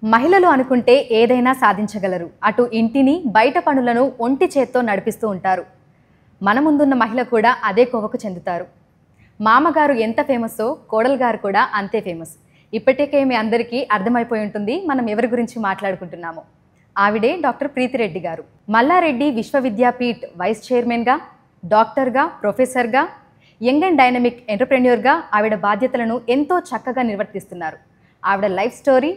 మహిళలు అనుకుంటే ఏదైనా సాధించగలరు. అటు ఇంటిని, బయట పనులను ఒంటి చేత్తో నడిపిస్తూ ఉంటారు. మన ముందున్న మహిళ కూడా అదే కోవకు చెందుతారు. మామగారు ఎంత ఫేమస్సో కోడలు గారు కూడా అంతే ఫేమస్. ఇప్పటికే మీ అందరికీ అర్థమైపోయి ఉంటుంది మనం ఎవరి గురించి మాట్లాడుకుంటున్నామో. ఆవిడే డాక్టర్ ప్రీతిరెడ్డి గారు. మల్లారెడ్డి విశ్వవిద్యాపీఠ్ వైస్ చైర్మన్గా, డాక్టర్గా, ప్రొఫెసర్గా, యంగ్ అండ్ డైనమిక్ ఎంటర్ప్రెన్యూర్గా ఆవిడ బాధ్యతలను ఎంతో చక్కగా నిర్వర్తిస్తున్నారు. ఆవిడ లైఫ్ స్టోరీ,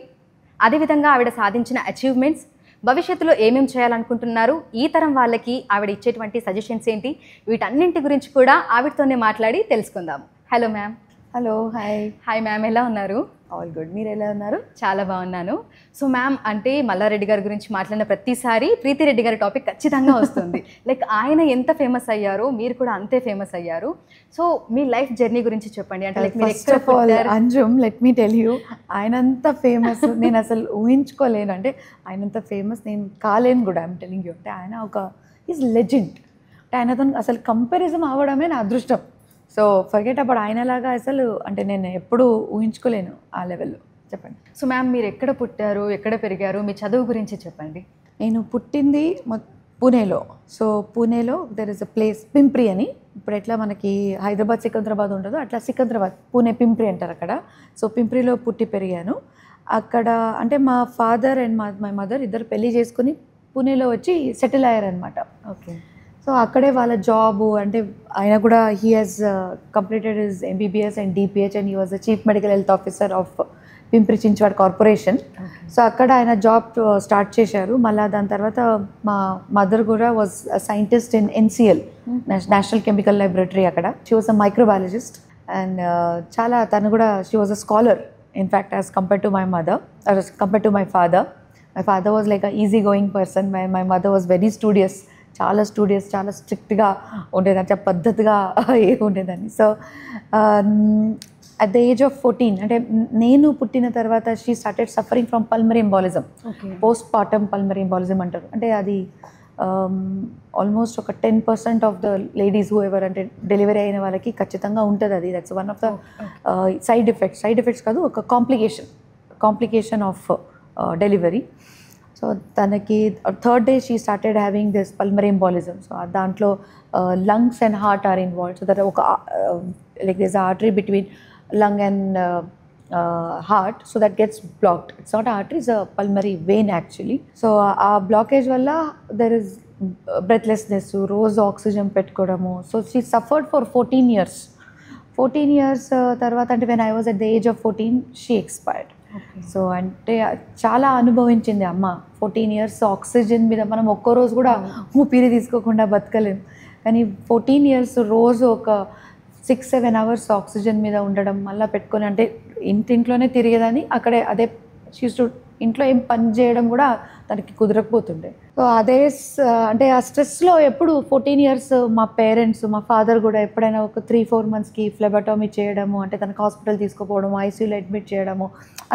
అదేవిధంగా ఆవిడ సాధించిన అచీవ్మెంట్స్, భవిష్యత్తులో ఏమేం చేయాలనుకుంటున్నారు, ఈ తరం వాళ్ళకి ఆవిడ ఇచ్చేటువంటి సజెషన్స్ ఏంటి, వీటన్నింటి గురించి కూడా ఆవిడతోనే మాట్లాడి తెలుసుకుందాము. Hello ma'am. Hello, hi. Hi ma'am, ఎలా ఉన్నారు? All good. మీరు ఎలా ఉన్నారు? చాలా బాగున్నాను. సో మ్యామ్, అంటే మల్లారెడ్డి గారి గురించి మాట్లాడిన ప్రతిసారి ప్రీతిరెడ్డి గారి టాపిక్ ఖచ్చితంగా వస్తుంది. లైక్ ఆయన ఎంత ఫేమస్ అయ్యారో మీరు కూడా అంతే ఫేమస్ అయ్యారు. సో మీ లైఫ్ జర్నీ గురించి చెప్పండి. అంటే like first of all Anjum, let me tell you, ఆయనంత ఫేమస్ నేను అసలు ఊహించుకోలేను. అంటే ఆయనంత ఫేమస్ నేను కాలేను కూడా. I'm telling you. అంటే ఆయన ఒక ఈజ్ లెజెండ్. అంటే ఆయనతో అసలు కంపారిజన్ అవ్వడమే నా అదృష్టం. సో ఫర్గెట్ అబౌట్ ఆయనలాగా అసలు అంటే నేను ఎప్పుడూ ఊహించుకోలేను ఆ లెవెల్లో. చెప్పండి. సో మ్యామ్, మీరు ఎక్కడ పుట్టారు, ఎక్కడ పెరిగారు, మీ చదువు గురించి చెప్పండి. నేను పుట్టింది పూణేలో. సో పూణేలో there is a place Pimpri అని. ఇప్పుడు ఎట్లా మనకి హైదరాబాద్ సికింద్రాబాద్ ఉండదు, అట్లా సికింద్రాబాద్ పూణే పింప్రి అంటారు అక్కడ. సో పింప్రిలో పుట్టి పెరిగాను. అక్కడ అంటే మా ఫాదర్ అండ్ మై మదర్ ఇద్దరు పెళ్లి చేసుకుని పూణేలో వచ్చి సెటిల్ అయ్యారనమాట. ఓకే. సో అక్కడే వాళ్ళ జాబు అంటే ఆయన కూడా he has completed his MBBS and DPH and he was the chief medical health officer of Pimpri Chinchwad corporation. So అక్కడ ఆయన జాబ్ స్టార్ట్ చేశారు. మళ్ళీ దాని తర్వాత మా మదర్ కూడా was scientist in NCL, national chemical laboratory. అక్కడ she was a microbiologist and చాలా తను కూడా she was a scholar in fact as compare to my mother, compare to my father. My father was like a easy going person. My mother was very studious, చాలా studious, చాలా స్ట్రిక్ట్గా ఉండేదాన్ని, చాలా పద్ధతిగా ఉండేదాన్ని. So at the age of 14 అంటే నేను పుట్టిన తర్వాత she started suffering from pulmonary embolism. Post partum pulmonary embolism అంటారు. అంటే అది ఆల్మోస్ట్ ఒక 10% of the ladies who ever అంటే డెలివరీ అయిన వాళ్ళకి ఖచ్చితంగా ఉంటుంది అది. That's one of the side effects కాదు, ఒక కాంప్లికేషన్ ఆఫ్ డెలివరీ. సో తనకి third day she started having this pulmonary embolism. So దాంట్లో lungs and heart are involved. So that ఒక like this artery between lung and heart, so that gets blocked. It's not an artery, it's a pulmonary vein actually. So our blockage valla there is breathlessness, rose oxygen petkodamu. So she suffered for 14 years. 14 years tarvata ante when I was at the age of 14 she expired. So అంటే చాలా అనుభవించింది అమ్మ. 14 years oxygen మీద మనం ఒక్క రోజు కూడా ఊపిరి తీసుకోకుండా బతకలేం. కానీ 14 years రోజు ఒక 6-7 hours ఆక్సిజన్ మీద ఉండడం, మళ్ళీ పెట్టుకొని అంటే ఇంట్లోనే తిరిగేదాన్ని. అక్కడే అదే ఇంట్లో ఏం పని చేయడం కూడా తనకి కుదరకపోతుండే. సో అదే అంటే ఆ స్ట్రెస్లో ఎప్పుడు 14 years మా పేరెంట్స్, మా ఫాదర్ కూడా ఎప్పుడైనా ఒక 3-4 monthsకి ఫ్లెబటోమీ చేయడము, అంటే తనకు హాస్పిటల్ తీసుకుపోవడము, ఐసీయూలో అడ్మిట్ చేయడము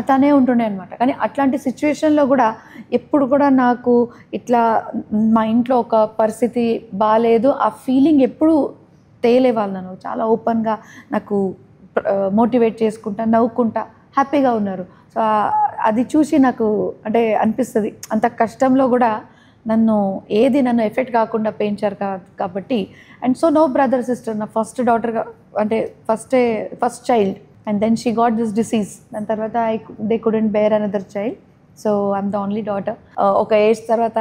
అతనే ఉంటుండే అనమాట. కానీ అట్లాంటి సిచ్యువేషన్లో కూడా ఎప్పుడు కూడా నాకు ఇట్లా మా ఇంట్లో ఒక పరిస్థితి బాగాలేదు ఆ ఫీలింగ్ ఎప్పుడు తేలేవాళ్ళు. నన్ను చాలా ఓపెన్గా నాకు మోటివేట్ చేసుకుంటా, నవ్వుకుంటా, హ్యాపీగా ఉన్నారు. సో అది చూసి నాకు అంటే అనిపిస్తుంది అంత కష్టంలో కూడా నన్ను ఎఫెక్ట్ కాకుండా పెంచారు కాబట్టి. And so no brother sister, నా ఫస్ట్ డాటర్గా అంటే first child. And then she got this disease. దాని తర్వాత they couldn't bear another child. So I'm the only daughter. ఒక ఏజ్ తర్వాత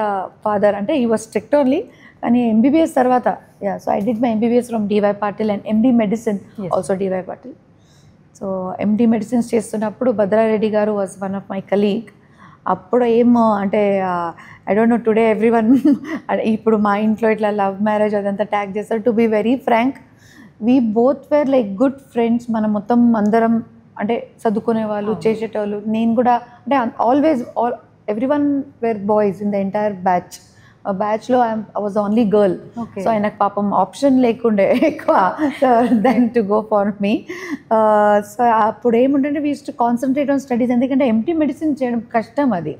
ఫాదర్ అంటే హీ వాజ్ స్ట్రిక్ట్ ఓన్లీ. కానీ ఎంబీబీఎస్ తర్వాత so I did my MBBS from DY Patil and MD medicine also DY Patil. So MD medicines చేస్తున్నప్పుడు భద్రారెడ్డి గారు was one of my colleague. అప్పుడు ఏమో అంటే I don't know today everyone ఇప్పుడు మా ఇంట్లో ఇట్లా లవ్ మ్యారేజ్ అదంతా ట్యాగ్ చేస్తారు. To be very frank, we both were like good friends. మనం మొత్తం అందరం అంటే చదువుకునే వాళ్ళు, చేసేటోళ్ళు. నేను కూడా అంటే always everyone were boys in the entire బ్యాచ్లో I was only girl. So ఆయనకు పాపం ఆప్షన్ లేకుండే ఎక్కువ then to go for me. So అప్పుడు ఏముంటే we used to concentrate on studies, ఎందుకంటే ఎంటీ మెడిసిన్ చేయడం కష్టం అది.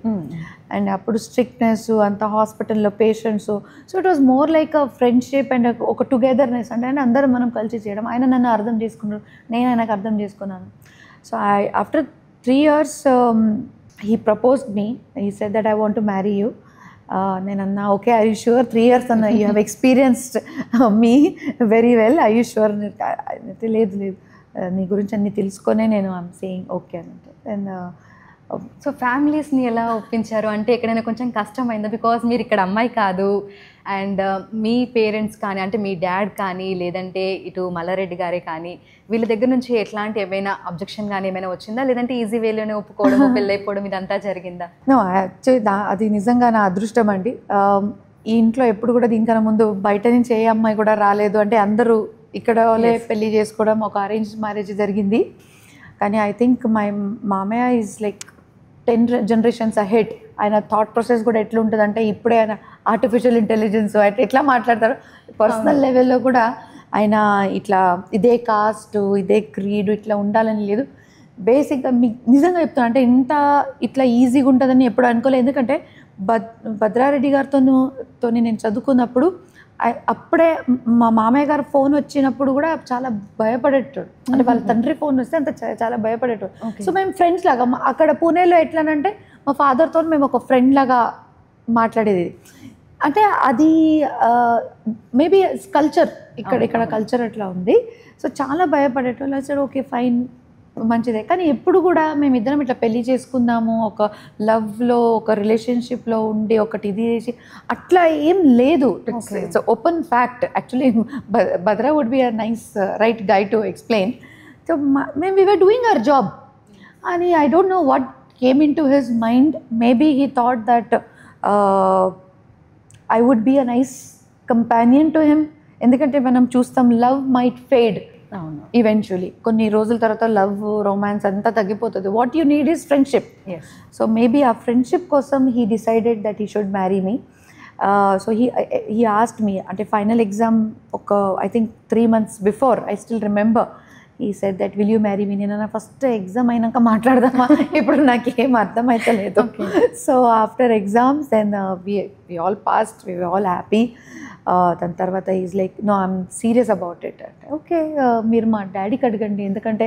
అండ్ అప్పుడు స్ట్రిక్ట్నెస్ అంత హాస్పిటల్లో patients. So it was more like a friendship and ఒక టుగెదర్నెస్. అంటే అందరం మనం కలిసి చేయడం. ఆయన నన్ను అర్థం చేసుకున్నారు, నేను ఆయనకు అర్థం చేసుకున్నాను. So after 3 years he proposed me. He said that I want to marry you. నేను అన్నా okay, I you sure? 3 years అన్న, you have experienced me very well, I you sure? అయితే లేదు లేదు, నీ గురించి అన్ని తెలుసుకొనే నేను ఐఎమ్ సేయింగ్ ఓకే అని అంటే. అండ్ సో ఫ్యామిలీస్ని ఎలా ఒప్పించారు అంటే ఎక్కడైనా కొంచెం కష్టమైందా? బికాజ్ మీరు ఇక్కడ అమ్మాయి కాదు, అండ్ మీ పేరెంట్స్ కానీ అంటే మీ డాడ్ కానీ లేదంటే ఇటు మల్లారెడ్డి గారే కానీ వీళ్ళ దగ్గర నుంచి ఎట్లాంటి ఏమైనా అబ్జెక్షన్ కానీ ఏమైనా వచ్చిందా, లేదంటే ఈజీ వేలోనే ఒప్పుకోవడం పెళ్ళైపోవడం ఇదంతా జరిగిందా? నో, యాక్చువల్లీ అది నిజంగా నా అదృష్టం అండి. ఈ ఇంట్లో ఎప్పుడు కూడా దీనికన్నా ముందు బయట నుంచి ఏ అమ్మాయి కూడా రాలేదు. అంటే అందరూ ఇక్కడ వాళ్ళే పెళ్ళి చేసుకోవడం, ఒక అరేంజ్ మ్యారేజ్ జరిగింది. కానీ ఐ థింక్ మై మామయ్య ఈజ్ లైక్ 10 generations అహెడ్. ఆయన థాట్ ప్రాసెస్ కూడా ఎట్లా ఉంటుంది అంటే, ఇప్పుడే ఆయన ఆర్టిఫిషియల్ ఇంటెలిజెన్స్ ఎట్లా మాట్లాడతారు, పర్సనల్ లెవెల్లో కూడా ఆయన ఇట్లా ఇదే కాస్ట్, ఇదే క్రీడ్ ఇట్లా ఉండాలని లేదు. బేసిక్గా మీకు నిజంగా చెప్తాను అంటే ఇంత ఇట్లా ఈజీగా ఉంటుందని ఎప్పుడు అనుకోలేదు. ఎందుకంటే భద్రారెడ్డి గారితో నేను చదువుకున్నప్పుడు అప్పుడే మా మామయ్య గారు ఫోన్ వచ్చినప్పుడు కూడా చాలా భయపడేటోడు. అంటే వాళ్ళ తండ్రి ఫోన్ వస్తే అంత చాలా భయపడేటోడు. సో మేము ఫ్రెండ్స్ లాగా అక్కడ పూణేలో ఎట్లానంటే మా ఫాదర్తో మేము ఒక ఫ్రెండ్ లాగా మాట్లాడేది. అంటే అది మేబీ కల్చర్, ఇక్కడ కల్చర్ అట్లా ఉంది. సో చాలా భయపడేటోళ్ళు. సరే ఓకే ఫైన్, మంచిదే. కానీ ఎప్పుడు కూడా మేమిద్దరం ఇట్లా పెళ్లి చేసుకుందాము, ఒక లవ్లో ఒక రిలేషన్షిప్లో ఉండి ఒకటి ఇది చేసి అట్లా ఏం లేదు. It's open fact. Actually Bhadra would be a nice right guy to explain. So మేము we were doing our job అని I don't know what came in to his mind. Maybe he thought that I would be a nice companion to him. ఎందుకంటే మనం చూస్తాం love might fade eventually. కొన్ని రోజుల తర్వాత love, romance అంతా తగ్గిపోతుంది. What you need is friendship. So maybe ఆ friendship కోసం he decided that he should marry me. So he asked me, అంటే ఫైనల్ ఎగ్జామ్ ఒక I think 3 months before, I still remember, he said that will you marry me. నేను నా first exam అయినాక మాట్లాడదామా, ఇప్పుడు నాకేం అర్థమైతే లేదు. So after exams then we all passed, we all happy. దాని తర్వాత is like no I'm serious about it అంటే. ఓకే, మీరు మా డాడీకి అడగండి, ఎందుకంటే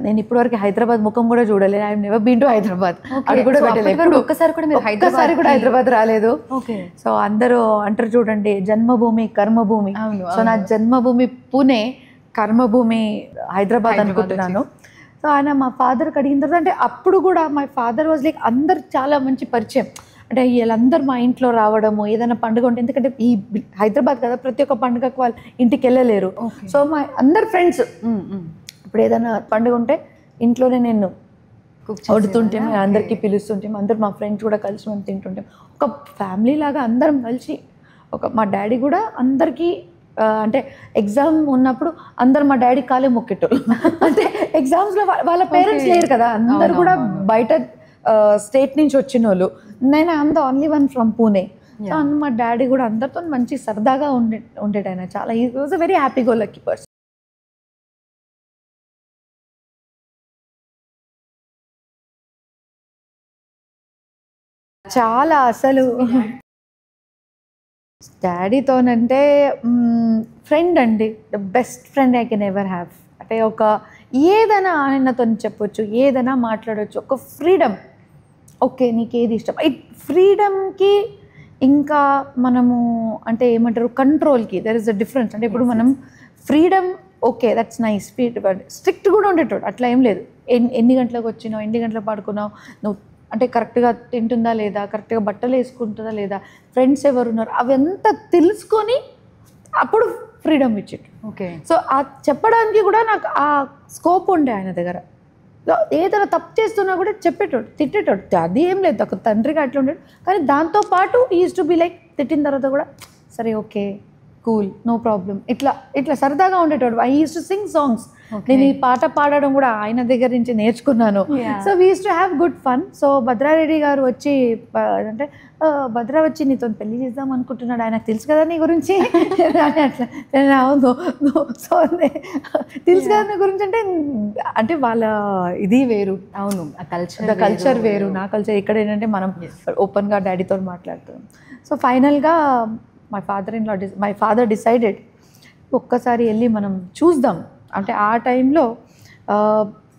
నేను ఇప్పటివరకు హైదరాబాద్ ముఖం కూడా చూడలేదు. I never been to Hyderabad. అది కూడా పెట్టలేదు, ఒక్కసారి కూడా హైదరాబాద్ రాలేదు. సో అందరూ అంటారు చూడండి, జన్మభూమి కర్మభూమి. సో నా జన్మభూమి పూణే, కర్మభూమి హైదరాబాద్ అనుకుంటున్నాను. సో ఆయన మా ఫాదర్కి అడిగిన తర్వాత, అంటే అప్పుడు కూడా మై ఫాదర్ వాజ్ లైక్ అందరు చాలా మంచి పరిచయం. అంటే వీళ్ళందరూ మా ఇంట్లో రావడము, ఏదైనా పండుగ ఉంటే, ఎందుకంటే ఈ హైదరాబాద్ కదా, ప్రతి ఒక్క పండుగకు వాళ్ళు ఇంటికి వెళ్ళలేరు. సో మా అందరు ఫ్రెండ్స్ ఇప్పుడు ఏదైనా పండుగ ఉంటే ఇంట్లోనే నేను వండుతుంటే అందరికీ పిలుస్తుంటాం. అందరు మా ఫ్రెండ్స్ కూడా కలిసి మేము తింటుంటాం. ఒక ఫ్యామిలీ లాగా అందరం కలిసి మా డాడీ కూడా అందరికీ అంటే ఎగ్జామ్ ఉన్నప్పుడు అందరు మా డాడీ కాలే మొక్కేటోళ్ళు. అంటే ఎగ్జామ్స్లో వాళ్ళ పేరెంట్స్ లేరు కదా, అందరు కూడా బయట స్టేట్ నుంచి వచ్చిన వాళ్ళు. నేను I'm the only one from Pune. So మా డాడీ కూడా అందరితో మంచి సరదాగా ఉండేట ఆయన. చాలా he was a very happy go lucky person. చాలా అసలు డాడీతోనంటే ఫ్రెండ్ అండి, the best friend I can ever have. అంటే ఒక ఏదైనా ఆయనతో చెప్పొచ్చు, ఏదైనా మాట్లాడవచ్చు, ఒక ఫ్రీడమ్. ఓకే నీకు ఏది ఇష్టం, ఫ్రీడమ్కి ఇంకా మనము అంటే ఏమంటారు కంట్రోల్కి దెర్ ఇస్ అ డిఫరెన్స్. అంటే ఇప్పుడు మనం freedom okay that's nice, strict కూడా ఉండేటోడు. అట్లా ఏం లేదు, ఎన్ని గంటలకు వచ్చినావు, ఎన్ని గంటలకు పడుకున్నావు, నువ్వు అంటే కరెక్ట్గా తింటుందా లేదా, కరెక్ట్గా బట్టలు వేసుకుంటుందా లేదా, ఫ్రెండ్స్ ఎవరున్నారు, అవంతా తెలుసుకొని అప్పుడు ఫ్రీడమ్ ఇచ్చేట. ఓకే, సో ఆ చెప్పడానికి కూడా నాకు ఆ స్కోప్ ఉండే ఆయన దగ్గర. ఏదైనా తప్పు చేస్తున్నా కూడా చెప్పేటోడు, తిట్టేటోడు. అది ఏం లేదు, ఒక తండ్రిగా అట్లా ఉండేది. కానీ దాంతోపాటు ఈజ్ టు బి లైక్ తిట్టిన తర్వాత కూడా సరే ఓకే కూల్ నో ప్రాబ్లం, ఇట్లా ఇట్లా సరదాగా ఉండేటోడు. I used to sing songs. నేను ఈ పాట పాడడం కూడా ఆయన దగ్గర నుంచి నేర్చుకున్నాను. So we used to have good fun. So Bhadrareddy garu వచ్చి అంటే భద్రా వచ్చి నీతో పెళ్లి చేద్దాం అనుకుంటున్నాడు, ఆయనకు తెలుసు కదా నీ గురించి అని అట్లా. అవును సో తెలుసు కదా నీ గురించి అంటే అంటే వాళ్ళ ఇది వేరు. అవును, కల్చర్ వేరు, నా కల్చర్. ఇక్కడ ఏంటంటే మనం ఓపెన్గా డాడీతో మాట్లాడుతున్నాం. సో ఫైనల్గా మై ఫాదర్ డిసైడెడ్ ఒక్కసారి వెళ్ళి మనం చూద్దాం. అంటే ఆ టైంలో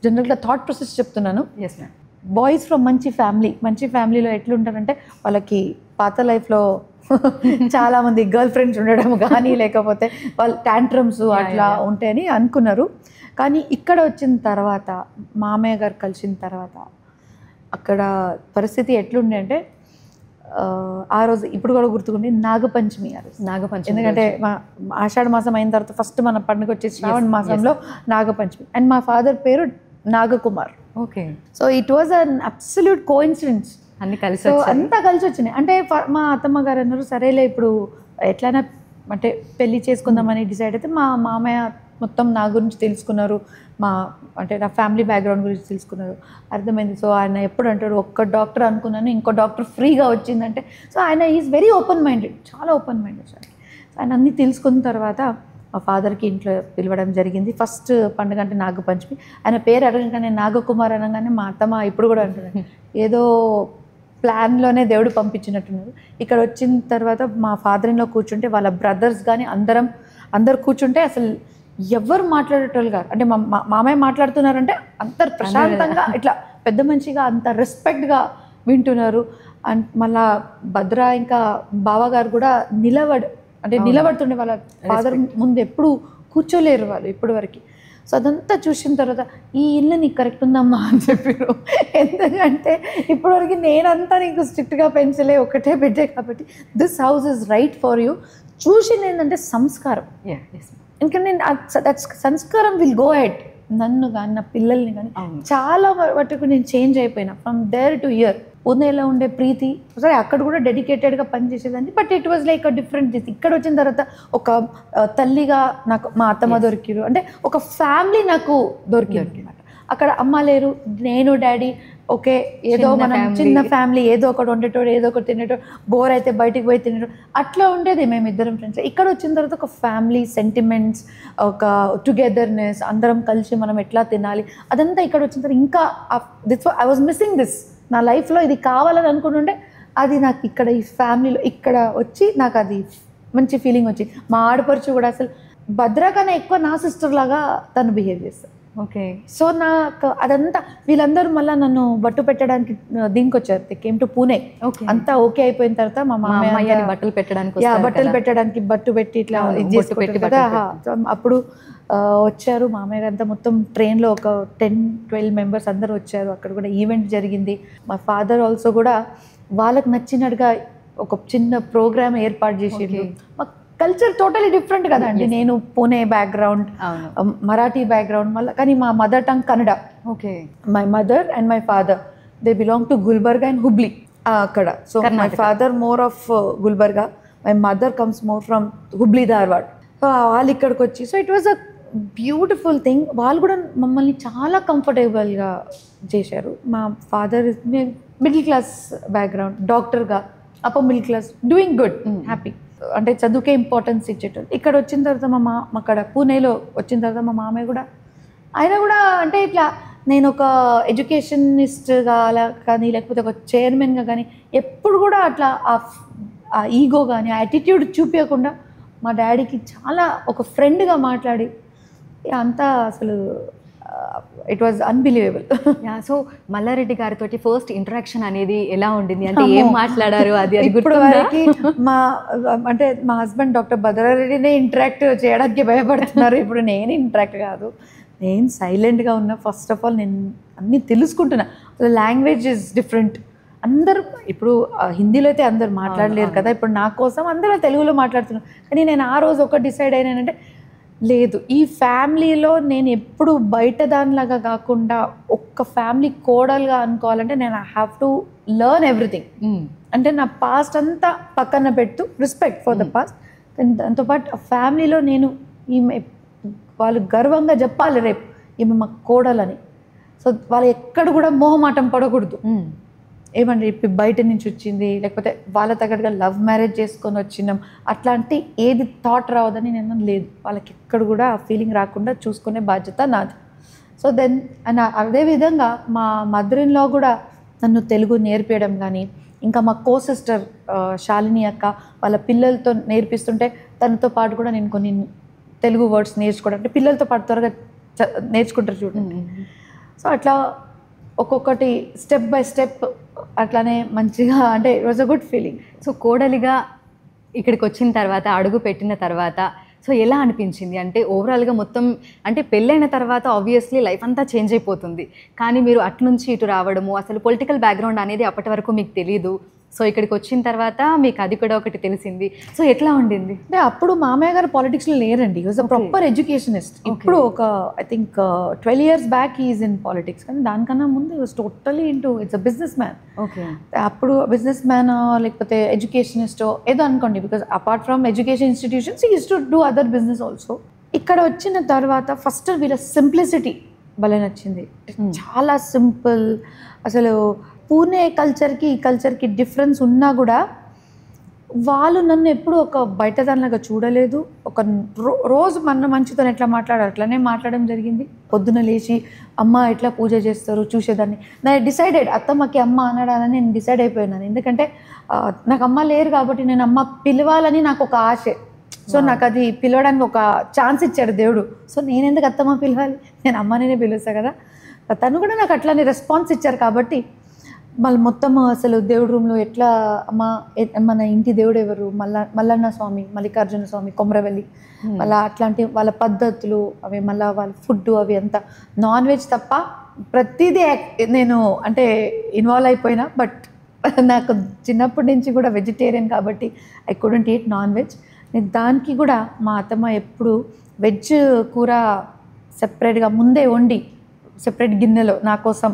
జనరల్గా థాట్ ప్రాసెస్ చెప్తున్నాను. Yes ma'am. బాయ్స్ ఫ్రమ్ మంచి ఫ్యామిలీలో ఎట్లుంటారంటే వాళ్ళకి పాత లైఫ్లో చాలామంది గర్ల్ ఫ్రెండ్స్ ఉండడం కానీ లేకపోతే వాళ్ళు టాంట్రమ్స్ అట్లా ఉంటాయని అనుకున్నారు. కానీ ఇక్కడ వచ్చిన తర్వాత మామయ్య గారు కలిసిన తర్వాత అక్కడ పరిస్థితి ఎట్లుండే అంటే ఆ రోజు ఇప్పుడు కూడా గుర్తుకుంది నాగపంచమి. ఎందుకంటే ఆషాఢ మాసం అయిన తర్వాత ఫస్ట్ మన పండుగ వచ్చేసి శ్రావణ మాసంలో నాగపంచమి. అండ్ మా ఫాదర్ పేరు Nagakumar. Okay. So it was an absolute coincidence. అంతా కలిసి వచ్చినాయి. అంటే మా అత్తమ్మ గారు అన్నారు సరేలే ఇప్పుడు ఎట్లయినా అంటే పెళ్ళి చేసుకుందామని డిసైడ్ అయితే మా మామయ్య మొత్తం నా గురించి తెలుసుకున్నారు, అంటే నా ఫ్యామిలీ బ్యాక్గ్రౌండ్ గురించి తెలుసుకున్నారు, అర్థమైంది. సో ఆయన ఎప్పుడు అంటారు ఒక్క డాక్టర్ అనుకున్నాను ఇంకో డాక్టర్ ఫ్రీగా వచ్చిందంటే, సో ఆయన ఈజ్ వెరీ ఓపెన్ మైండెడ్, చాలా ఓపెన్ మైండెడ్ సార్. ఆయన అన్నీ తెలుసుకున్న తర్వాత మా ఫాదర్కి ఇంట్లో పిలవడం జరిగింది. ఫస్ట్ పండుగ అంటే నాగపంచమి. ఆయన పేరు అడగగానే నాగకుమార్ అనగానే మా అత్తమ్మ ఇప్పుడు కూడా అంటున్నాను ఏదో ప్లాన్లోనే దేవుడు పంపించినట్టున్నారు. ఇక్కడ వచ్చిన తర్వాత మా ఫాదర్ ఇన్లో కూర్చుంటే వాళ్ళ బ్రదర్స్ కానీ అందరు కూర్చుంటే అసలు ఎవరు మాట్లాడేటోళ్ళు గారు. అంటే మామయ్య మాట్లాడుతున్నారంటే అందరు ప్రశాంతంగా ఇట్లా పెద్ద మనిషిగా అంత రెస్పెక్ట్గా వింటున్నారు. అండ్ మళ్ళా భద్ర ఇంకా బావగారు కూడా నిలబడుతుండే వాళ్ళ ఫాదర్ ముందు ఎప్పుడు కూర్చోలేరు వాళ్ళు ఇప్పటి వరకు. సో అదంతా చూసిన తర్వాత ఈ ఇల్లు నీకు కరెక్ట్ ఉందమ్మా అని చెప్పారు. ఎందుకంటే ఇప్పటివరకు నేనంతా నీకు స్ట్రిక్ట్గా పెంచలే, ఒకటే బిడ్డే కాబట్టి this house is right for you. చూసింది ఏంటంటే సంస్కారం. ఎందుకంటే నేను సంస్కారం విల్ గో హెడ్. నన్ను కానీ నా పిల్లల్ని కానీ చాలా మటుకు నేను చేంజ్ అయిపోయినా ఫ్రమ్ దేర్ టు హియర్. పూణేలో ఉండే ప్రీతి సరే అక్కడ కూడా డెడికేటెడ్గా పనిచేసేదాన్ని, but it was like a different thing. ఇక్కడ వచ్చిన తర్వాత ఒక తల్లిగా నాకు మా అత్తమ్మ దొరికిరు, అంటే ఒక ఫ్యామిలీ నాకు దొరికింది అనమాట. అక్కడ అమ్మ లేరు, నేను డాడీ ఓకే, ఏదో మనం చిన్న ఫ్యామిలీ, ఏదో ఒకటి వండేటోడు, ఏదో ఒకటి తినేటోడు, బోర్ అయితే బయటికి పోయి తినేటోడు, అట్లా ఉండేది మేమిద్దరం ఫ్రెండ్స్. ఇక్కడ వచ్చిన తర్వాత ఒక ఫ్యామిలీ సెంటిమెంట్స్, ఒక టుగెదర్నెస్, అందరం కలిసి మనం ఎట్లా తినాలి, అదంతా ఇక్కడ వచ్చిన తర్వాత ఇంకా ఐ వాజ్ మిస్సింగ్ దిస్. నా లైఫ్లో ఇది కావాలని అనుకుంటుంటే అది నాకు ఇక్కడ ఈ ఫ్యామిలీలో ఇక్కడ వచ్చి నాకు అది మంచి ఫీలింగ్ వచ్చి. మా ఆడపడుచు కూడా అసలు భద్ర కన్నా ఎక్కువ నా సిస్టర్ లాగా తను బిహేవ్ చేస్తాను. ఓకే. సో నాకు అదంతా వీళ్ళందరూ మళ్ళీ నన్ను బట్టు పెట్టడానికి దీనికి వచ్చారు. Came to Pune. అంతా ఓకే అయిపోయిన తర్వాత మా మామయ్య బట్టలు పెట్టడానికి బట్టు పెట్టి ఇట్లా ఇది చేసుకుంటారు కదా, అప్పుడు వచ్చారు మామయ్య అంతా. మొత్తం ట్రైన్లో ఒక 10-12 మెంబర్స్ అందరూ వచ్చారు. అక్కడ కూడా ఈవెంట్ జరిగింది. మా ఫాదర్ ఆల్సో కూడా వాళ్ళకి నచ్చినట్టుగా ఒక చిన్న ప్రోగ్రామ్ ఏర్పాటు చేసిండు. మా కల్చర్ టోటలీ డిఫరెంట్ కదండి. నేను పూణే బ్యాక్గ్రౌండ్, మరాఠీ బ్యాక్గ్రౌండ్, మళ్ళీ కానీ మా mother tongue Kannada. Okay. My mother and my father they belong to Gulbarga and Hubli అక్కడ. So my father more of Gulbarga, my mother comes more from Hubli Dharwad. So వాళ్ళు ఇక్కడికి వచ్చి, so it was a beautiful thing. వాళ్ళు కూడా మమ్మల్ని చాలా కంఫర్టబుల్గా చేశారు. మా ఫాదర్ మిడిల్ క్లాస్ బ్యాక్గ్రౌండ్, డాక్టర్గా, upper middle class, doing good, happy, అంటే చదువుకే ఇంపార్టెన్స్ ఇచ్చేటోళ్ళు. ఇక్కడ వచ్చిన తర్వాత అక్కడ పూణేలో వచ్చిన తర్వాత మా మామయ్య కూడా ఆయన కూడా అంటే ఇట్లా నేను ఒక ఎడ్యుకేషనిస్ట్గా అలా కానీ లేకపోతే ఒక చైర్మన్గా కానీ ఎప్పుడు కూడా అట్లా ఆ ఈగో కానీ ఆ యాటిట్యూడ్ చూపించకుండా మా డాడీకి చాలా ఒక ఫ్రెండ్గా మాట్లాడి అంతా అసలు ఇట్ వాజ్ అన్బిలీవబుల్. సో మల్లారెడ్డి గారితో ఫస్ట్ ఇంటరాక్షన్ అనేది ఎలా ఉండింది, అంటే ఏం మాట్లాడారు అది ఇప్పుడు వరకు అంటే మా హస్బెండ్ డాక్టర్ భద్రారెడ్డినే ఇంటరాక్ట్ చేయడానికి భయపడుతున్నారు. ఇప్పుడు నేను ఇంటరాక్ట్ కాదు, నేను సైలెంట్గా ఉన్నా. ఫస్ట్ ఆఫ్ ఆల్ నేను అన్నీ తెలుసుకుంటున్నా. Language is different. అందరూ ఇప్పుడు హిందీలో అయితే అందరు మాట్లాడలేరు కదా, ఇప్పుడు నా కోసం అందరూ తెలుగులో మాట్లాడుతున్నారు. కానీ నేను ఆ రోజు ఒక డిసైడ్ అయినానంటే లేదు, ఈ ఫ్యామిలీలో నేను ఎప్పుడు బయట దానిలాగా కాకుండా ఒక్క ఫ్యామిలీ కోడలుగా అనుకోవాలంటే నేను I have to learn everything. అంటే నా పాస్ట్ అంతా పక్కన పెట్టు, రెస్పెక్ట్ ఫర్ ద పాస్ట్, దాంతోపాటు ఆ ఫ్యామిలీలో నేను ఈమె వాళ్ళు గర్వంగా చెప్పాలి రేపు ఈమె మా కోడలని. సో వాళ్ళు ఎక్కడ కూడా మొహమాటం పడకూడదు. ఏమంటే ఇప్పుడు బయట నుంచి వచ్చింది, లేకపోతే వాళ్ళ తగ్గట్టుగా లవ్ మ్యారేజ్ చేసుకొని వచ్చినాం, అట్లాంటి ఏది థాట్ రావదని నేను లేదు. వాళ్ళకి ఎక్కడ కూడా ఆ ఫీలింగ్ రాకుండా చూసుకునే బాధ్యత నాది. సో దెన్ అదేవిధంగా మా మదర్ ఇన్ లా కూడా నన్ను తెలుగు నేర్పించడం కానీ, ఇంకా మా కో సిస్టర్ శాలిని అక్క వాళ్ళ పిల్లలతో నేర్పిస్తుంటే తనతో పాటు కూడా నేను కొన్ని తెలుగు వర్డ్స్ నేర్చుకోవడం, అంటే పిల్లలతో పాటు త్వరగా నేర్చుకుంటారు చూడండి. సో అట్లా ఒక్కొక్కటి స్టెప్ బై స్టెప్ అట్లానే మంచిగా, అంటే it was a good feeling. So కోడలిగా ఇక్కడికి వచ్చిన తర్వాత, అడుగు పెట్టిన తర్వాత సో ఎలా అనిపించింది? అంటే ఓవరాల్గా మొత్తం అంటే పెళ్ళైన తర్వాత ఆబ్వియస్లీ లైఫ్ అంతా చేంజ్ అయిపోతుంది. కానీ మీరు అట్నుంచి ఇటు రావడము, అసలు పొలిటికల్ బ్యాక్గ్రౌండ్ అనేది అప్పటి వరకు మీకు తెలీదు. సో ఇక్కడికి వచ్చిన తర్వాత మీకు అది కూడా ఒకటి తెలిసింది. సో ఎట్లా ఉండింది? అంటే అప్పుడు మామయ్య గారు పాలిటిక్స్లో లేరండి. Was a proper educationist. ఇప్పుడు ఒక I think 12 years back is in politics. కానీ దానికన్నా ముందు was totally into it's a business man. Okay. అప్పుడు బిజినెస్ మ్యాన్ లేకపోతే ఎడ్యుకేషనిస్టో ఏదో అనుకోండి, because apart from education institutions he use to do other business also. ఇక్కడ వచ్చిన తర్వాత ఫస్ట్ వీళ్ళ సింప్లిసిటీ భలే నచ్చింది. చాలా సింపుల్. అసలు పూణే కల్చర్కి ఈ కల్చర్కి డిఫరెన్స్ ఉన్నా కూడా వాళ్ళు నన్ను ఎప్పుడు ఒక బయటదానిలాగా చూడలేదు. ఒక రోజు మన మంచితో ఎట్లా మాట్లాడారు అట్లనే మాట్లాడడం జరిగింది. పొద్దున లేచి అమ్మ ఎట్లా పూజ చేస్తారు చూసేదాన్ని. నేను డిసైడెడ్ అత్తమ్మకి అమ్మ అనడాలని నేను డిసైడ్ అయిపోయినాను. ఎందుకంటే నాకు అమ్మ లేరు కాబట్టి నేను అమ్మ పిలవాలని నాకు ఒక ఆశే. సో నాకు అది పిలవడానికి ఒక ఛాన్స్ ఇచ్చాడు దేవుడు. సో నేను ఎందుకు అత్తమ్మ పిలవాలి, నేను అమ్మనే పిలుస్తా కదా. తను కూడా నాకు అట్లానే రెస్పాన్స్ ఇచ్చారు. కాబట్టి మళ్ళీ మొత్తం అసలు దేవుడి రూమ్లో ఎట్లా మన ఇంటి దేవుడు ఎవరు, మల్లన్న స్వామి, మల్లికార్జున స్వామి, కొమరవెల్లి, మళ్ళీ అట్లాంటి వాళ్ళ పద్ధతులు అవి, మళ్ళీ వాళ్ళ ఫుడ్ అవి అంతా నాన్ వెజ్ తప్ప ప్రతిదీ నేను అంటే ఇన్వాల్వ్ అయిపోయినా. బట్ నాకు చిన్నప్పటి నుంచి కూడా వెజిటేరియన్ కాబట్టి I couldn't eat non veg. నేను దానికి కూడా మా అత్తమ్మ ఎప్పుడు వెజ్ కూర సెపరేట్గా ముందే వండి సెపరేట్ గిన్నెలో నా కోసం,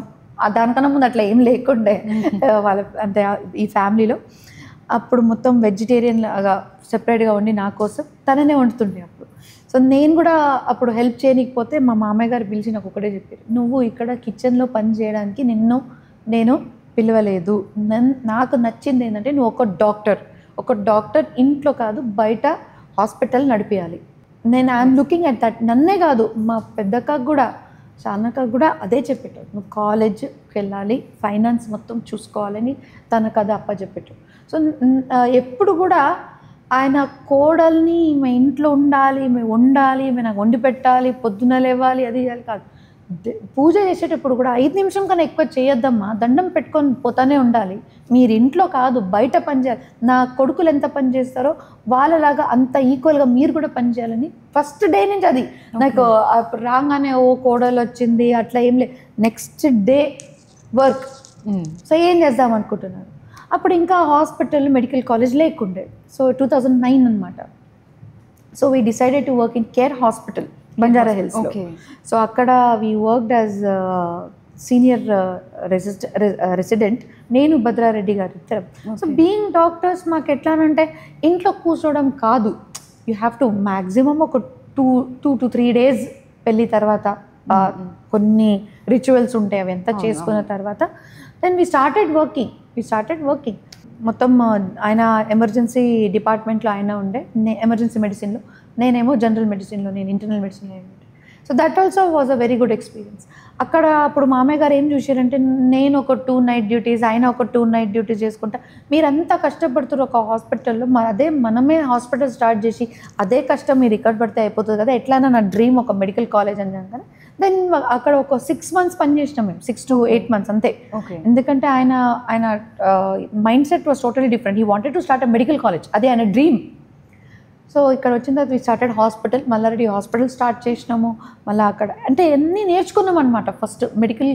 దానికన్నా ముందు అట్లా ఏం లేకుండే వాళ్ళ అంటే ఈ ఫ్యామిలీలో. అప్పుడు మొత్తం వెజిటేరియన్ లాగా సెపరేట్గా వండి నా కోసం తననే వండుతుండే అప్పుడు. సో నేను కూడా అప్పుడు హెల్ప్ చేయకపోతే మా మామయ్య గారు పిలిచి నాకు ఒకటే చెప్పారు, నువ్వు ఇక్కడ కిచెన్లో పని చేయడానికి నేను పిలవలేదు. నాకు నచ్చింది ఏంటంటే నువ్వు ఒక డాక్టర్ ఇంట్లో కాదు బయట హాస్పిటల్ నడిపించాలి. నేను ఐఎమ్ లుకింగ్ అట్ దట్. నన్నే కాదు మా పెద్దక్కకు కూడా చాలాకకు కూడా అదే చెప్పేటాడు, నువ్వు కాలేజ్కి వెళ్ళాలి, ఫైనాన్స్ మొత్తం చూసుకోవాలని తనకు అది అప్పచెప్పేటాడు. సో ఎప్పుడు కూడా ఆయన కోడల్ని ఈమె ఇంట్లో ఉండాలి, ఈమె వండాలి, ఈమె నాకు వండి పెట్టాలి, పొద్దున లేవాలి, అది చేయాలి కాదు. పూజ చేసేటప్పుడు కూడా 5 నిమిషం కన్నా ఎక్కువ చేయొద్దమ్మా, దండం పెట్టుకొని పోతానే ఉండాలి. మీరు ఇంట్లో కాదు బయట పని చేయాలి. నా కొడుకులు ఎంత పని చేస్తారో వాళ్ళలాగా అంత ఈక్వల్గా మీరు కూడా పని చేయాలని ఫస్ట్ డే నుంచి అది నాకు రాగానే ఓ కోడలు వచ్చింది అట్లా ఏం లేదు. Next day work. సో ఏం చేద్దాం అనుకుంటున్నారు. అప్పుడు ఇంకా హాస్పిటల్ మెడికల్ కాలేజ్ లేకుండే. సో 2009 అనమాట. So we decided to work in care hospital Banjara హిల్స్లో. సో అక్కడ we worked as senior resident, నేను భద్రారెడ్డి గారు ఇద్దరం. సో బీయింగ్ డాక్టర్స్ మాకు ఎట్లానంటే ఇంట్లో కూర్చోవడం కాదు, యూ హ్యావ్ టు మ్యాక్సిమం ఒక 2 to 3 days పెళ్ళి తర్వాత కొన్ని రిచువల్స్ ఉంటాయి, అవి ఎంత చేసుకున్న తర్వాత దెన్ వీ స్టార్టెడ్ వర్కింగ్. మొత్తం ఆయన ఎమర్జెన్సీ డిపార్ట్మెంట్లో ఆయన ఉండే, ఎమర్జెన్సీ మెడిసిన్లో, నేనేమో జనరల్ మెడిసిన్లో, నేను ఇంటర్నల్ మెడిసిన్లో ఉండే. So that also was a very good experience. అక్కడ అప్పుడు మామయ్య గారు ఏం చూసారంటే నేను ఒక 2 night డ్యూటీస్, ఆయన ఒక 2 night డ్యూటీస్ చేసుకుంటా, మీరంతా కష్టపడుతున్నారు ఒక హాస్పిటల్లో, అదే మనమే హాస్పిటల్ స్టార్ట్ చేసి అదే కష్టం మీరు ఇక్కడ పడితే అయిపోతుంది కదా, ఎట్లయినా నా డ్రీమ్ ఒక మెడికల్ కాలేజ్ అని కానీ. దెన్ అక్కడ ఒక 6 months పనిచేసినాం మేము, 6 to 8 months అంతే. ఎందుకంటే ఆయన mind set was totally different. He wanted to start a medical college, అదే ఆయన డ్రీమ్. సో ఇక్కడ వచ్చిన తర్వాత we started hospital, Mallareddy hospital start చేసినాము. మళ్ళీ అక్కడ అంటే అన్నీ నేర్చుకున్నాం అనమాట. ఫస్ట్ మెడికల్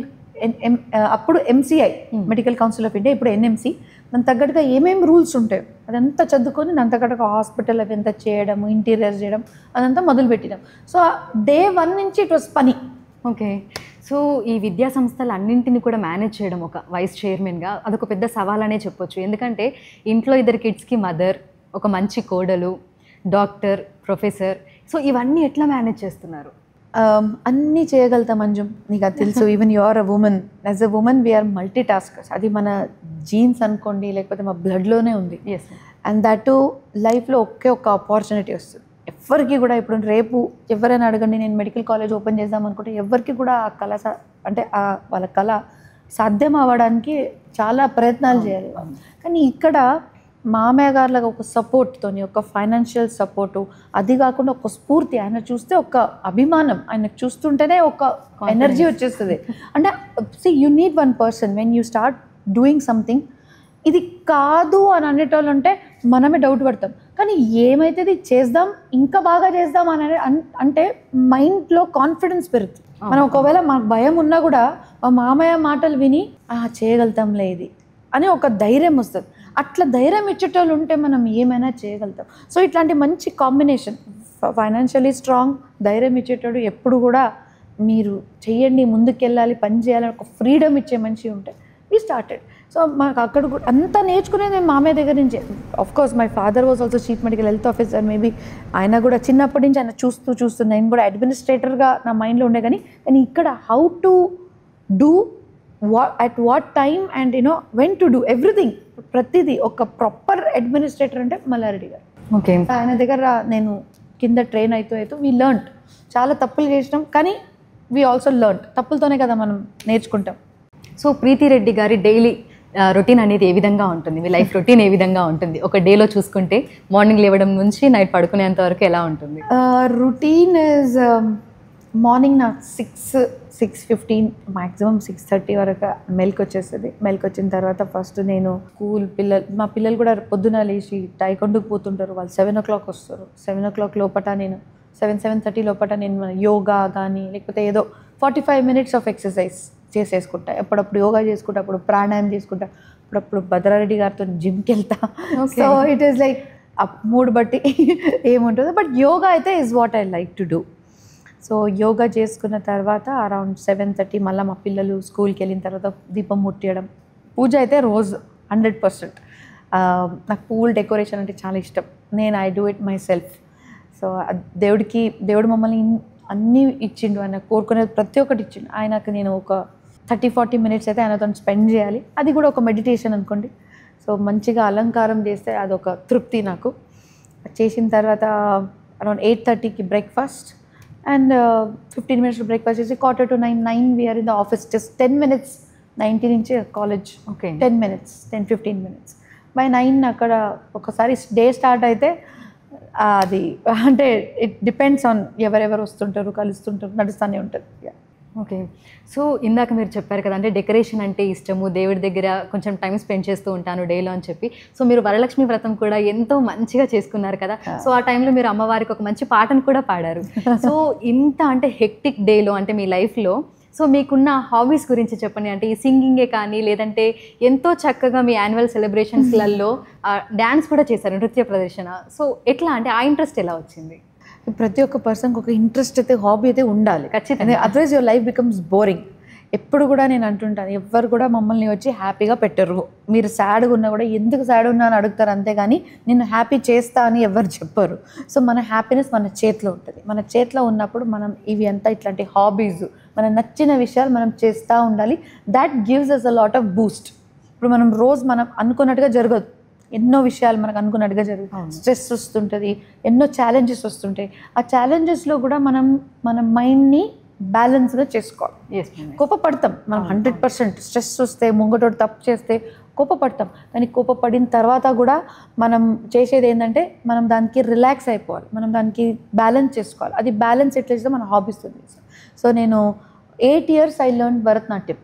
అప్పుడు MCI medical council of India, ఇప్పుడు NMC. దాని తగ్గట్టుగా ఏమేమి రూల్స్ ఉంటాయో అదంతా చదువుకొని దాని తగ్గట్టుగా హాస్పిటల్ అవి ఎంత చేయడము, ఇంటీరియర్ చేయడం అదంతా మొదలుపెట్టినాం. సో Day 1 నుంచి ఇట్ వాస్ పని. ఓకే. సో ఈ విద్యా సంస్థలు అన్నింటినీ కూడా మేనేజ్ చేయడం ఒక వైస్ చైర్మన్గా అదొక పెద్ద సవాల్ అనే చెప్పొచ్చు. ఎందుకంటే ఇంట్లో 2 kidsకి మదర్, ఒక మంచి కోడలు, డాక్టర్, ప్రొఫెసర్. సో ఇవన్నీ ఎట్లా మేనేజ్ చేస్తున్నారు? అన్నీ చేయగలుగుతాం అంజుమ్, నీకు అది తెలుసు. Even you are a woman, as a woman we're multi taskers. అది మన జీన్స్ అనుకోండి, లేకపోతే మా బ్లడ్లోనే ఉంది. అండ్ దట్ లైఫ్లో ఒక ఆపర్చునిటీ వస్తుంది ఎవరికి కూడా. ఇప్పుడు రేపు ఎవరైనా అడగండి, నేను మెడికల్ కాలేజ్ ఓపెన్ చేద్దాం అనుకుంటే ఎవరికి కూడా ఆ కళ అంటే వాళ్ళ కళ సాధ్యం అవ్వడానికి చాలా ప్రయత్నాలు చేయాలి. కానీ ఇక్కడ మామయ్య గారిలాగా ఒక సపోర్ట్తోని, ఒక ఫైనాన్షియల్ సపోర్టు, అది కాకుండా ఒక స్ఫూర్తి, ఆయన చూస్తే ఒక అభిమానం, ఆయనకు చూస్తుంటేనే ఒక ఎనర్జీ వచ్చేస్తుంది. అంటే you need one person when you start doing something, ఇది కాదు అని అనేటోళ్ళు ఉంటే మనమే డౌట్ పడతాం, కానీ ఏమైతుంది చేద్దాం, ఇంకా బాగా చేద్దాం అని అంటే మైండ్లో కాన్ఫిడెన్స్ పెరుగుతుంది. మనం ఒకవేళ మాకు భయం ఉన్నా కూడా మా మామయ్య మాటలు విని చేయగలుగుతాంలే ఇది అని ఒక ధైర్యం వస్తుంది. అట్లా ధైర్యం ఇచ్చేటోళ్ళు ఉంటే మనం ఏమైనా చేయగలుగుతాం. సో ఇట్లాంటి మంచి కాంబినేషన్, ఫైనాన్షియలీ స్ట్రాంగ్, ధైర్యం ఇచ్చేటోడు, ఎప్పుడు కూడా మీరు చెయ్యండి, ముందుకెళ్ళాలి, పని చేయాలని ఒక ఫ్రీడమ్ ఇచ్చే మనిషి ఉంటే వీ స్టార్టెడ్. సో మాకు అక్కడ కూడా అంతా నేర్చుకునేది మేము మామయ్య దగ్గర నుంచి. Course my father was also chief medical health officer. Maybe ఆయన కూడా చిన్నప్పటి నుంచి ఆయన చూస్తూ నేను కూడా అడ్మినిస్ట్రేటర్గా నా మైండ్లో ఉండే, కానీ ఇక్కడ how to do at what time and when to do everything, ప్రతిదీ ఒక ప్రాపర్ అడ్మినిస్ట్రేటర్ అంటే మల్లారెడ్డి గారు. ఓకే, ఆయన దగ్గర నేను కింద ట్రైన్ అవుతూ వీ లర్న్డ్. చాలా తప్పులు చేసినాం, కానీ వీ ఆల్సో లర్న్డ్. తప్పులతోనే కదా మనం నేర్చుకుంటాం. సో ప్రీతి రెడ్డి గారి డైలీ రొటీన్ అనేది ఏ విధంగా ఉంటుంది? మీ లైఫ్ రొటీన్ ఏ విధంగా ఉంటుంది? ఒక డేలో చూసుకుంటే మార్నింగ్ లేవడం నుంచి నైట్ పడుకునేంత వరకు ఎలా ఉంటుంది? రొటీన్ ఇస్ మార్నింగ్ నాకు 6:15 మ్యాక్సిమం 6:30 వరకు మెల్క్ వచ్చేస్తుంది. మెల్క్ వచ్చిన తర్వాత ఫస్ట్ నేను మా పిల్లలు కూడా పొద్దున లేచి టైకొండకు పోతుంటారు. వాళ్ళు 7 o'clock వస్తారు. 7 o'clock లోపల నేను 7:30 లోపల నేను యోగా కానీ లేకపోతే ఏదో 45 minutes ఆఫ్ ఎక్సర్సైజ్ చేసేసుకుంటా. ఎప్పుడప్పుడు యోగా చేసుకుంటా, అప్పుడు ప్రాణాయామం చేసుకుంటా, అప్పుడప్పుడు భద్రారెడ్డి గారితో జిమ్కి వెళ్తా. So it is like mood బట్టి ఏముంటుందో, బట్ యోగా అయితే is what I like to do. So yoga చేసుకున్న తర్వాత అరౌండ్ 7:30 మళ్ళీ మా పిల్లలు స్కూల్కి వెళ్ళిన తర్వాత దీపం ముట్టియడం. పూజ అయితే రోజు 100%. నాకు పూల్ డెకరేషన్ అంటే చాలా ఇష్టం. I do it my self. So దేవుడు మమ్మల్ని అన్నీ ఇచ్చిండు, ఆయన కోరుకునేది ప్రతి ఒక్కటి ఇచ్చిండు. ఆయనకు నేను ఒక 30-40 minutes అయితే ఆయనతో స్పెండ్ చేయాలి. అది కూడా ఒక మెడిటేషన్ అనుకోండి. సో మంచిగా అలంకారం చేస్తే అదొక తృప్తి నాకు. చేసిన తర్వాత అరౌండ్ 8:30కి బ్రేక్ఫాస్ట్ అండ్ 15 minutes బ్రేక్ఫాస్ట్ చేసి 8:45 we're in the office. Just 10 minutes, 90 నుంచి college. Okay, 10 minutes, 10-15 minutes. By 9 అక్కడ ఒకసారి డే స్టార్ట్ అయితే అది అంటే ఇట్ డిపెండ్స్ ఆన్ ఎవరెవరు వస్తుంటారు, కలుస్తుంటారు, నడుస్తూనే ఉంటుంది. ఓకే, సో ఇందాక మీరు చెప్పారు కదా, అంటే డెకరేషన్ అంటే ఇష్టము, దేవుడి దగ్గర కొంచెం టైం స్పెండ్ చేస్తూ ఉంటాను డేలో అని చెప్పి. సో మీరు వరలక్ష్మి వ్రతం కూడా ఎంతో మంచిగా చేసుకున్నారు కదా. సో ఆ టైంలో మీరు అమ్మవారికి ఒక మంచి పాటను కూడా పాడారు. సో ఇంత అంటే హెక్టిక్ డేలో అంటే మీ లైఫ్లో సో మీకున్న హాబీస్ గురించి చెప్పండి. అంటే ఈ సింగింగే కానీ లేదంటే ఎంతో చక్కగా మీ యాన్యువల్ సెలబ్రేషన్స్లలో డ్యాన్స్ కూడా చేశారు, నృత్య ప్రదర్శన. సో ఎట్లా అంటే ఆ ఇంట్రెస్ట్ ఎలా వచ్చింది? ప్రతి ఒక్క పర్సన్కి ఒక ఇంట్రెస్ట్ అయితే, హాబీ అయితే ఉండాలి ఖచ్చితంగా. Otherwise your life becomes boring. ఎప్పుడు కూడా నేను అంటుంటాను, ఎవ్వరు కూడా మమ్మల్ని వచ్చి హ్యాపీగా పెట్టరు. మీరు సాడ్గా ఉన్నా కూడా ఎందుకు సాడ్ ఉన్నా అని అడుగుతారు, అంతేగాని నిన్ను హ్యాపీ చేస్తా అని ఎవరు చెప్పరు. సో మన హ్యాపీనెస్ మన చేతిలో ఉంటుంది. మన చేతిలో ఉన్నప్పుడు మనం ఇవి అంతా ఇట్లాంటి హాబీస్, మన నచ్చిన విషయాలు మనం చేస్తూ ఉండాలి. That gives us a lot of boost. ఇప్పుడు మనం రోజు మనం అనుకున్నట్టుగా జరగదు, ఎన్నో విషయాలు మనకు అనుకున్నట్టుగా జరుగుతుంది. స్ట్రెస్ వస్తుంటుంది, ఎన్నో ఛాలెంజెస్ వస్తుంటాయి. ఆ ఛాలెంజెస్లో కూడా మన మైండ్ని బ్యాలెన్స్గా చేసుకోవాలి. కోపపడతాం మనం 100%. స్ట్రెస్ వస్తే, ముంగటోడు తప్పు చేస్తే కోపపడతాం, కానీ కోపపడిన తర్వాత కూడా మనం చేసేది ఏంటంటే మనం దానికి రిలాక్స్ అయిపోవాలి, మనం దానికి బ్యాలెన్స్ చేసుకోవాలి. అది బ్యాలెన్స్ ఎట్లా చేస్తే మన హాబీస్ ఉంది. సో నేను 8 years I learn Bharatanatyam.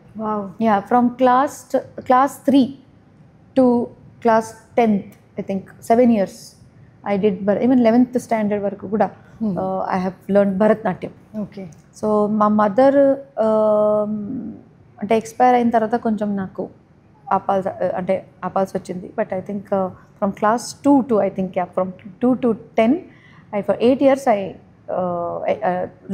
From class 3 to class 10th, I think 7 years I did, even 11th standard వరకు కూడా I have learned Bharatanatyam. Okay, so మా మదర్ అంటే ఎక్స్పైర్ అయిన తర్వాత కొంచెం నాకు ఆపాల్సి వచ్చింది. But I think from class 2 to I think from 2 to 10 for 8 years I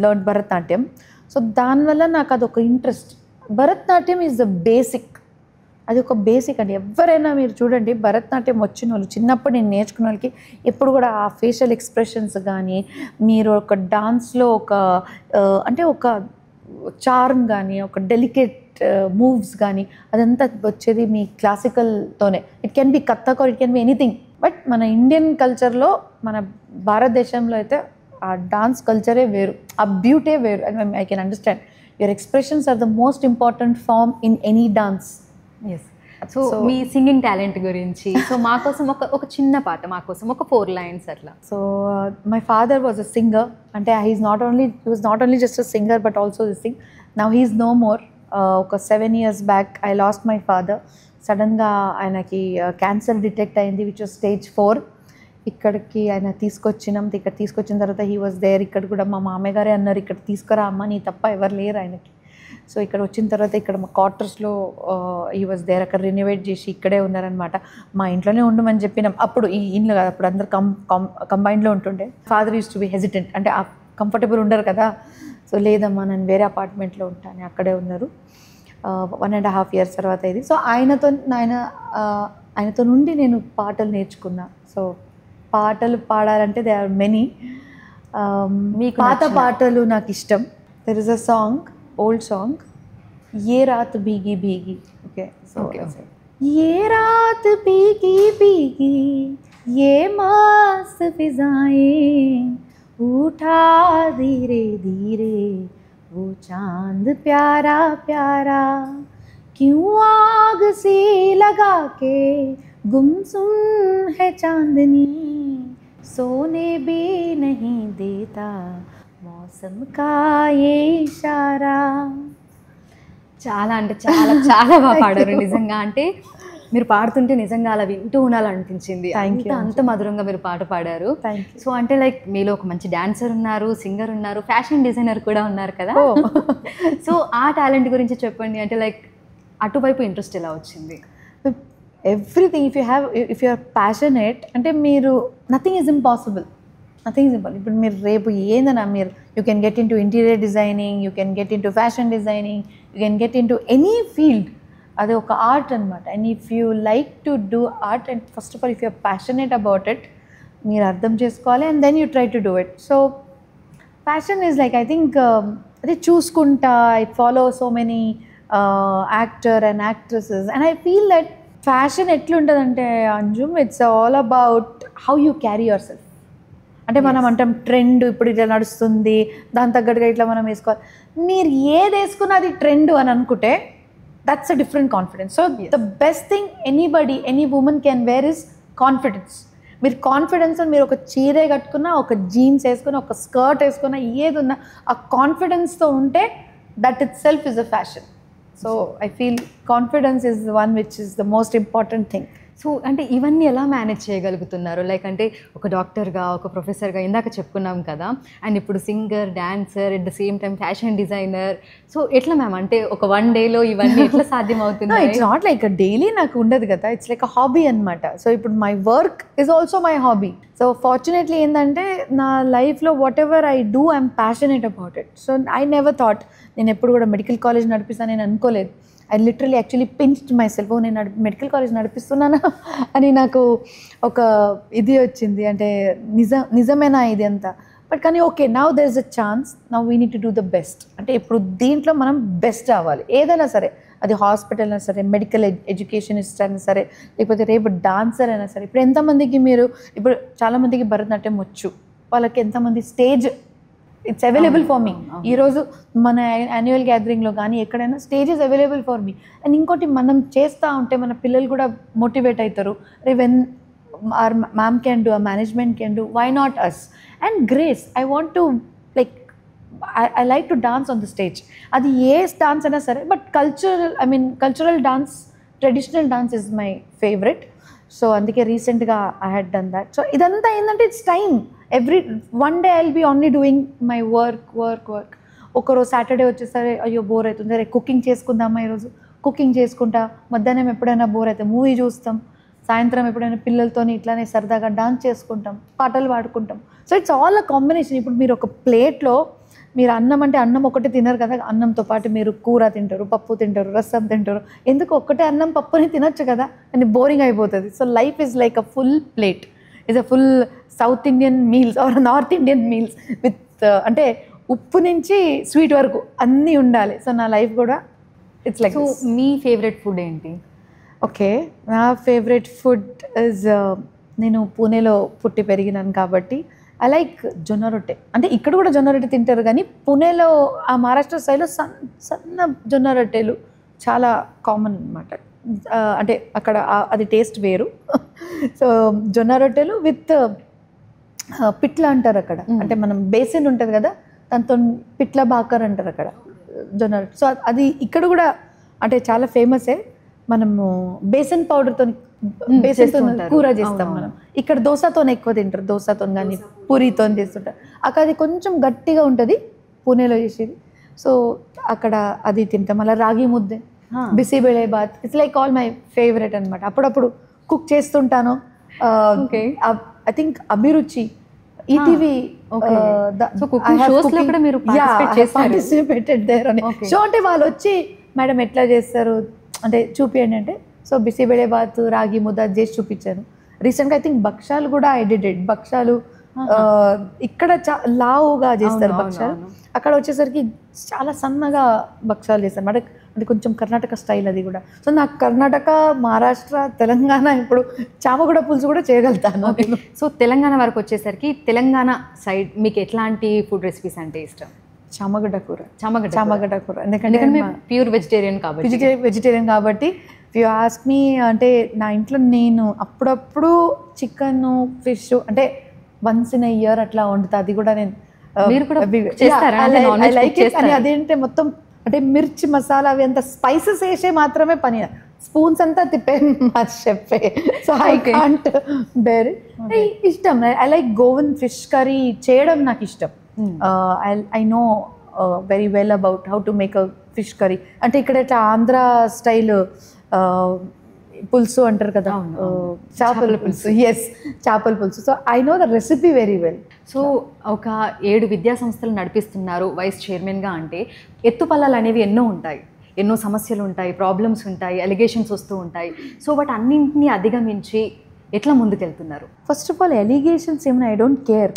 learned Bharatanatyam. So దానివల్ల నాకు అదొక interest. Bharatanatyam is the basic, అది ఒక బేసిక్ అండి. ఎవరైనా మీరు చూడండి, భరతనాట్యం వచ్చిన వాళ్ళు, చిన్నప్పుడు నేను నేర్చుకున్న వాళ్ళకి ఎప్పుడు కూడా ఆ ఫేషియల్ ఎక్స్ప్రెషన్స్ కానీ, మీరు ఒక డాన్స్లో ఒక చార్మ్ కానీ, ఒక డెలికేట్ మూవ్స్ కానీ, అదంతా వచ్చేది మీ క్లాసికల్తోనే. It can be Kathak or it can be anything. But మన ఇండియన్ కల్చర్లో, మన భారతదేశంలో అయితే ఆ డాన్స్ కల్చరే వేరు, ఆ బ్యూటీ వేరు. I can understand your expressions are the most important form in any dance. Yes, so మీ సింగింగ్ టాలెంట్ గురించి సో మా కోసం ఒక చిన్న పాట, మా కోసం ఒక 4 lines అట్లా. So my father was a singer, అంటే he was not only just a singer but also the sing. Now he is no more. ఒక 7 years back I lost my father. సడన్గా ఆయనకి క్యాన్సర్ డిటెక్ట్ అయింది, which was stage 4. ఇక్కడికి ఆయన ఇక్కడ తీసుకొచ్చిన తర్వాత హీ వాజ్ దేర్. ఇక్కడ కూడా మా మామయ్య గారే అన్నారు, ఇక్కడ తీసుకురా అమ్మ, నీ తప్ప ఎవరు లేరు ఆయనకి. సో ఇక్కడ వచ్చిన తర్వాత ఇక్కడ మా క్వార్టర్స్లో హీ వాజ్ దేర్. అక్కడ రెనోవేట్ చేసి ఇక్కడే ఉన్నారనమాట. మా ఇంట్లోనే ఉండమని చెప్పినాం. అప్పుడు ఈ ఇంట్లో కాదు, అప్పుడు అందరు కంబైన్డ్లో ఉంటుండే. Father use to be hesitant, అంటే కంఫర్టబుల్ ఉండరు కదా. సో లేదమ్మా నేను వేరే అపార్ట్మెంట్లో ఉంటాను, అక్కడే ఉన్నారు. 1.5 years తర్వాత ఇది. సో ఆయనతో నుండి నేను పాటలు నేర్చుకున్నా. సో పాటలు పాడాలంటే దే ఆర్ మెనీ. మీకు పాత పాటలు నాకు ఇష్టం. There is a song, old song, ఏ రాత్ భీగి భీగి. ఓకే, సో ఏ రాత్ భీగి భీగి ఏ మस्त फिजाएं उठा धीरे धीरे वो चांद प्यारा प्यारा क्यों आग से लगा के गुमसुम है चांदनी सोने भी नहीं देता मौसम का ये इशारा. చాలా అంటే చాలా చాలా బాగా పాడారు నిజంగా. అంటే మీరు పాడుతుంటే నిజంగా అలా వింటూ ఉండాలనిపించింది. అంత మధురంగా మీరు పాట పాడారు. సో అంటే లైక్ మీలో ఒక మంచి డాన్సర్ ఉన్నారు, సింగర్ ఉన్నారు, ఫ్యాషన్ డిజైనర్ కూడా ఉన్నారు కదా. సో ఆ టాలెంట్ గురించి చెప్పండి. అంటే లైక్ అటువైపు ఇంట్రెస్ట్ ఎలా వచ్చింది? Everything if you are passionate అంటే మీరు నథింగ్ ఈజ్ ఇంపాసిబుల్. ఇప్పుడు మీరు రేపు ఏందన్నా మీరు you can get in to interior designing, you can get in to fashion designing, you can get in to any field. అది ఒక ఆర్ట్ అనమాట. And if you like to do art and first of all if you are passionate about it, మీరు అర్థం చేసుకోవాలి and then you try to do it. So fashion is like I think అదే చూసుకుంటా I follow so many actor and actresses and I feel that fashion ఎట్లుంటుందంటే Anjum, it's all about how you carry yourself. అంటే మనం అంటాం trend ఇప్పుడు ఇట్లా నడుస్తుంది, దాని తగ్గట్టుగా ఇట్లా మనం వేసుకోవాలి. మీరు ఏది వేసుకున్నా అది ట్రెండ్ అని అనుకుంటే that's a different confidence. So the best thing any women can where is confidence. మీరు కాన్ఫిడెన్స్ మీరు ఒక చీరే కట్టుకున్నా, ఒక జీన్స్ వేసుకున్నా, ఒక స్కర్ట్ వేసుకున్నా, ఏది ఉన్నా ఆ కాన్ఫిడెన్స్తో ఉంటే that it self is a fashion. So I feel confidence is one which is the most important thing. So అంటే ఇవన్నీ ఎలా మేనేజ్ చేయగలుగుతున్నారు? లైక్ అంటే ఒక డాక్టర్గా, ఒక ప్రొఫెసర్గా ఇందాక చెప్పుకున్నాం కదా, అండ్ ఇప్పుడు singer, dancer, at the same time fashion designer. So ఎట్లా మ్యామ్, అంటే ఒక 1 dayలో ఇవన్నీ ఎట్లా సాధ్యం అవుతుంది? ఇట్స్ నాట్ లైక్ డైలీ నాకు ఉండదు కదా, ఇట్స్ లైక్ అ హాబీ అనమాట. సో ఇప్పుడు my work is also my hobby. So fortunately ఏంటంటే నా లైఫ్లో what ever I do I'm passionate about it. So I never thought నేను ఎప్పుడు కూడా మెడికల్ కాలేజ్ నడిపిస్తాను నేను అనుకోలేదు. I literally actually pinched my self, నేను మెడికల్ కాలేజ్ నడిపిస్తున్నానా అని నాకు ఒక ఇది వచ్చింది. అంటే నిజమేనా ఇది అంతా. బట్ కానీ okay, now there is a chance, now we need to do the best. అంటే ఇప్పుడు దీంట్లో మనం బెస్ట్ అవ్వాలి. ఏదైనా సరే, అది హాస్పిటల్ అయినా సరే, మెడికల్ ఎడ్యుకేషనిస్ట్ అయినా సరే, లేకపోతే రేపు డాన్సర్ అయినా సరే. ఇప్పుడు ఎంతమందికి ఇప్పుడు చాలామందికి భరతనాట్యం వచ్చు, వాళ్ళకి ఎంతమంది stage it's available for me. ఈరోజు మన యాన్యువల్ గ్యాదరింగ్లో కానీ ఎక్కడైనా stage is available for me. And ఇంకోటి మనం చేస్తూ ఉంటే మన పిల్లలు కూడా మోటివేట్ అవుతారు. రే when our ma'am can do, ఆ management can do, why not us? And grace, I want to like I like to dance on the stage. అది ఏ డాన్స్ అయినా సరే, but cultural dance, traditional dance is my favourite. So అందుకే రీసెంట్గా I had done that. So ఇదంతా ఏంటంటే it's time. Every 1 day I'll be only doing my work. ఒకరోజు Saturday వచ్చేసరి అయ్యో బోర్ అవుతుంది, సరే కుకింగ్ చేసుకుందామా, ఈరోజు కుకింగ్ చేసుకుంటా. మధ్యాహ్నం ఎప్పుడైనా బోర్ అయితే మూవీ చూస్తాం. సాయంత్రం ఎప్పుడైనా పిల్లలతో ఇట్లానే సరదాగా డాన్స్ చేసుకుంటాం, పాటలు పాడుకుంటాం. So it's all a combination. ఇప్పుడు మీరు ఒక ప్లేట్లో మీరు అన్నం అంటే అన్నం ఒకటే తినరు కదా, అన్నంతో పాటు మీరు కూర తింటారు, పప్పు తింటారు, రసం తింటారు. ఎందుకు ఒక్కటే అన్నం పప్పుని తినొచ్చు కదా, అని బోరింగ్ అయిపోతుంది. So life is like a full plate, is a full south Indian meals or north Indian meals with అంటే ఉప్పు నుంచి స్వీట్ వరకు అన్నీ ఉండాలి. సో నా లైఫ్ కూడా it's like. So me favourite food ఏంటి? ఓకే, నా ఫేవరెట్ ఫుడ్ ఇస్, నేను పూణేలో పుట్టి పెరిగినాను కాబట్టి ఐ లైక్ జొన్న రొట్టె. అంటే ఇక్కడ కూడా జొన్న రొట్టె తింటారు, కానీ పుణేలో ఆ మహారాష్ట్ర స్టైల్లో సన్న జొన్న రొట్టెలు చాలా కామన్ అనమాట. అంటే అక్కడ అది టేస్ట్ వేరు. సో జొన్న రొట్టెలు విత్ పిట్ల అంటారు అక్కడ, అంటే మనం బేసిన్ ఉంటుంది కదా దాంతో పిట్ల బాకర్ అంటారు అక్కడ జొన్న రొట్టె. సో అది ఇక్కడ కూడా అంటే చాలా ఫేమసే. మనము బేసన్ పౌడర్తో బేసన్తో కూర చేస్తాం మనం. ఇక్కడ దోశతో ఎక్కువ తింటారు, దోశతో కానీ పూరితో చేస్తుంటారు. అక్కడ అది కొంచెం గట్టిగా ఉంటుంది పూణేలో చేసేది. సో అక్కడ అది తింటాం. అలా ragi mudde, bisibele bath, it's like all my favourite అనమాట. అప్పుడప్పుడు కుక్ చేస్తుంటాను. I think Abhiruchi ETV participated there అని షో. అంటే వాళ్ళు వచ్చి మేడం ఎట్లా చేస్తారు అంటే చూపియండి అంటే, సో బిసిబెళే బాత్ రాగి ముద్ద చేసి చూపించాను. రీసెంట్గా ఐ థింక్ భక్షాలు కూడా ఐ డిడ్ ఇట్. భక్షాలు ఇక్కడ లావుగా చేస్తారు భక్షాలు, అక్కడ వచ్చేసరికి చాలా సన్నగా భక్షాలు చేస్తారు అంటే అది కొంచెం కర్ణాటక స్టైల్ అది కూడా. సో నాకు కర్ణాటక, మహారాష్ట్ర, తెలంగాణ, ఇప్పుడు చామగూడ పులుసు కూడా చేయగలుగుతాను. సో తెలంగాణ వరకు వచ్చేసరికి తెలంగాణ సైడ్ మీకు ఎట్లాంటి ఫుడ్ రెసిపీస్ అంటే ఇష్టం? చామగడ్డ కూర. చామగడ్డ కూర ఎందుకంటే ప్యూర్ వెజిటేరియన్ కాబట్టి యు ఆస్క్ మీ అంటే నా ఇంట్లో నేను అప్పుడప్పుడు చికెన్, ఫిష్ అంటే వన్స్ ఇన్ ఎ ఇయర్ అట్లా వండుతా. అది కూడా నేను కానీ అదేంటే మొత్తం అంటే మిర్చి మసాలా అవి అంత స్పైసెస్ వేసే మాత్రమే పని, స్పూన్స్ అంతా తిప్పే మా చెప్పే. So I can't bear it. ఇష్టం, I like Goan fish curry చేయడం నాకు ఇష్టం. I know very well about how to make a fish curry. అంటే ఇక్కడ ఇట్లా ఆంధ్ర స్టైల్ పులుసు అంటారు కదా, చేపల పులుసు. ఎస్, చేపల పులుసు. So I know the recipe very well. So ఒక 7 విద్యా సంస్థలు నడిపిస్తున్నారు వైస్ చైర్మన్గా అంటే ఎత్తుపల్లాలు అనేవి ఎన్నో ఉంటాయి, ఎన్నో సమస్యలు ఉంటాయి, ప్రాబ్లమ్స్ ఉంటాయి, అలిగేషన్స్ వస్తూ ఉంటాయి. సో వాటి అన్నింటినీ అధిగమించి ఎట్లా ముందుకెళ్తున్నారు? ఫస్ట్ ఆఫ్ ఆల్ ఎలిగేషన్స్ ఏమైనా ఐ డోంట్ కేర్.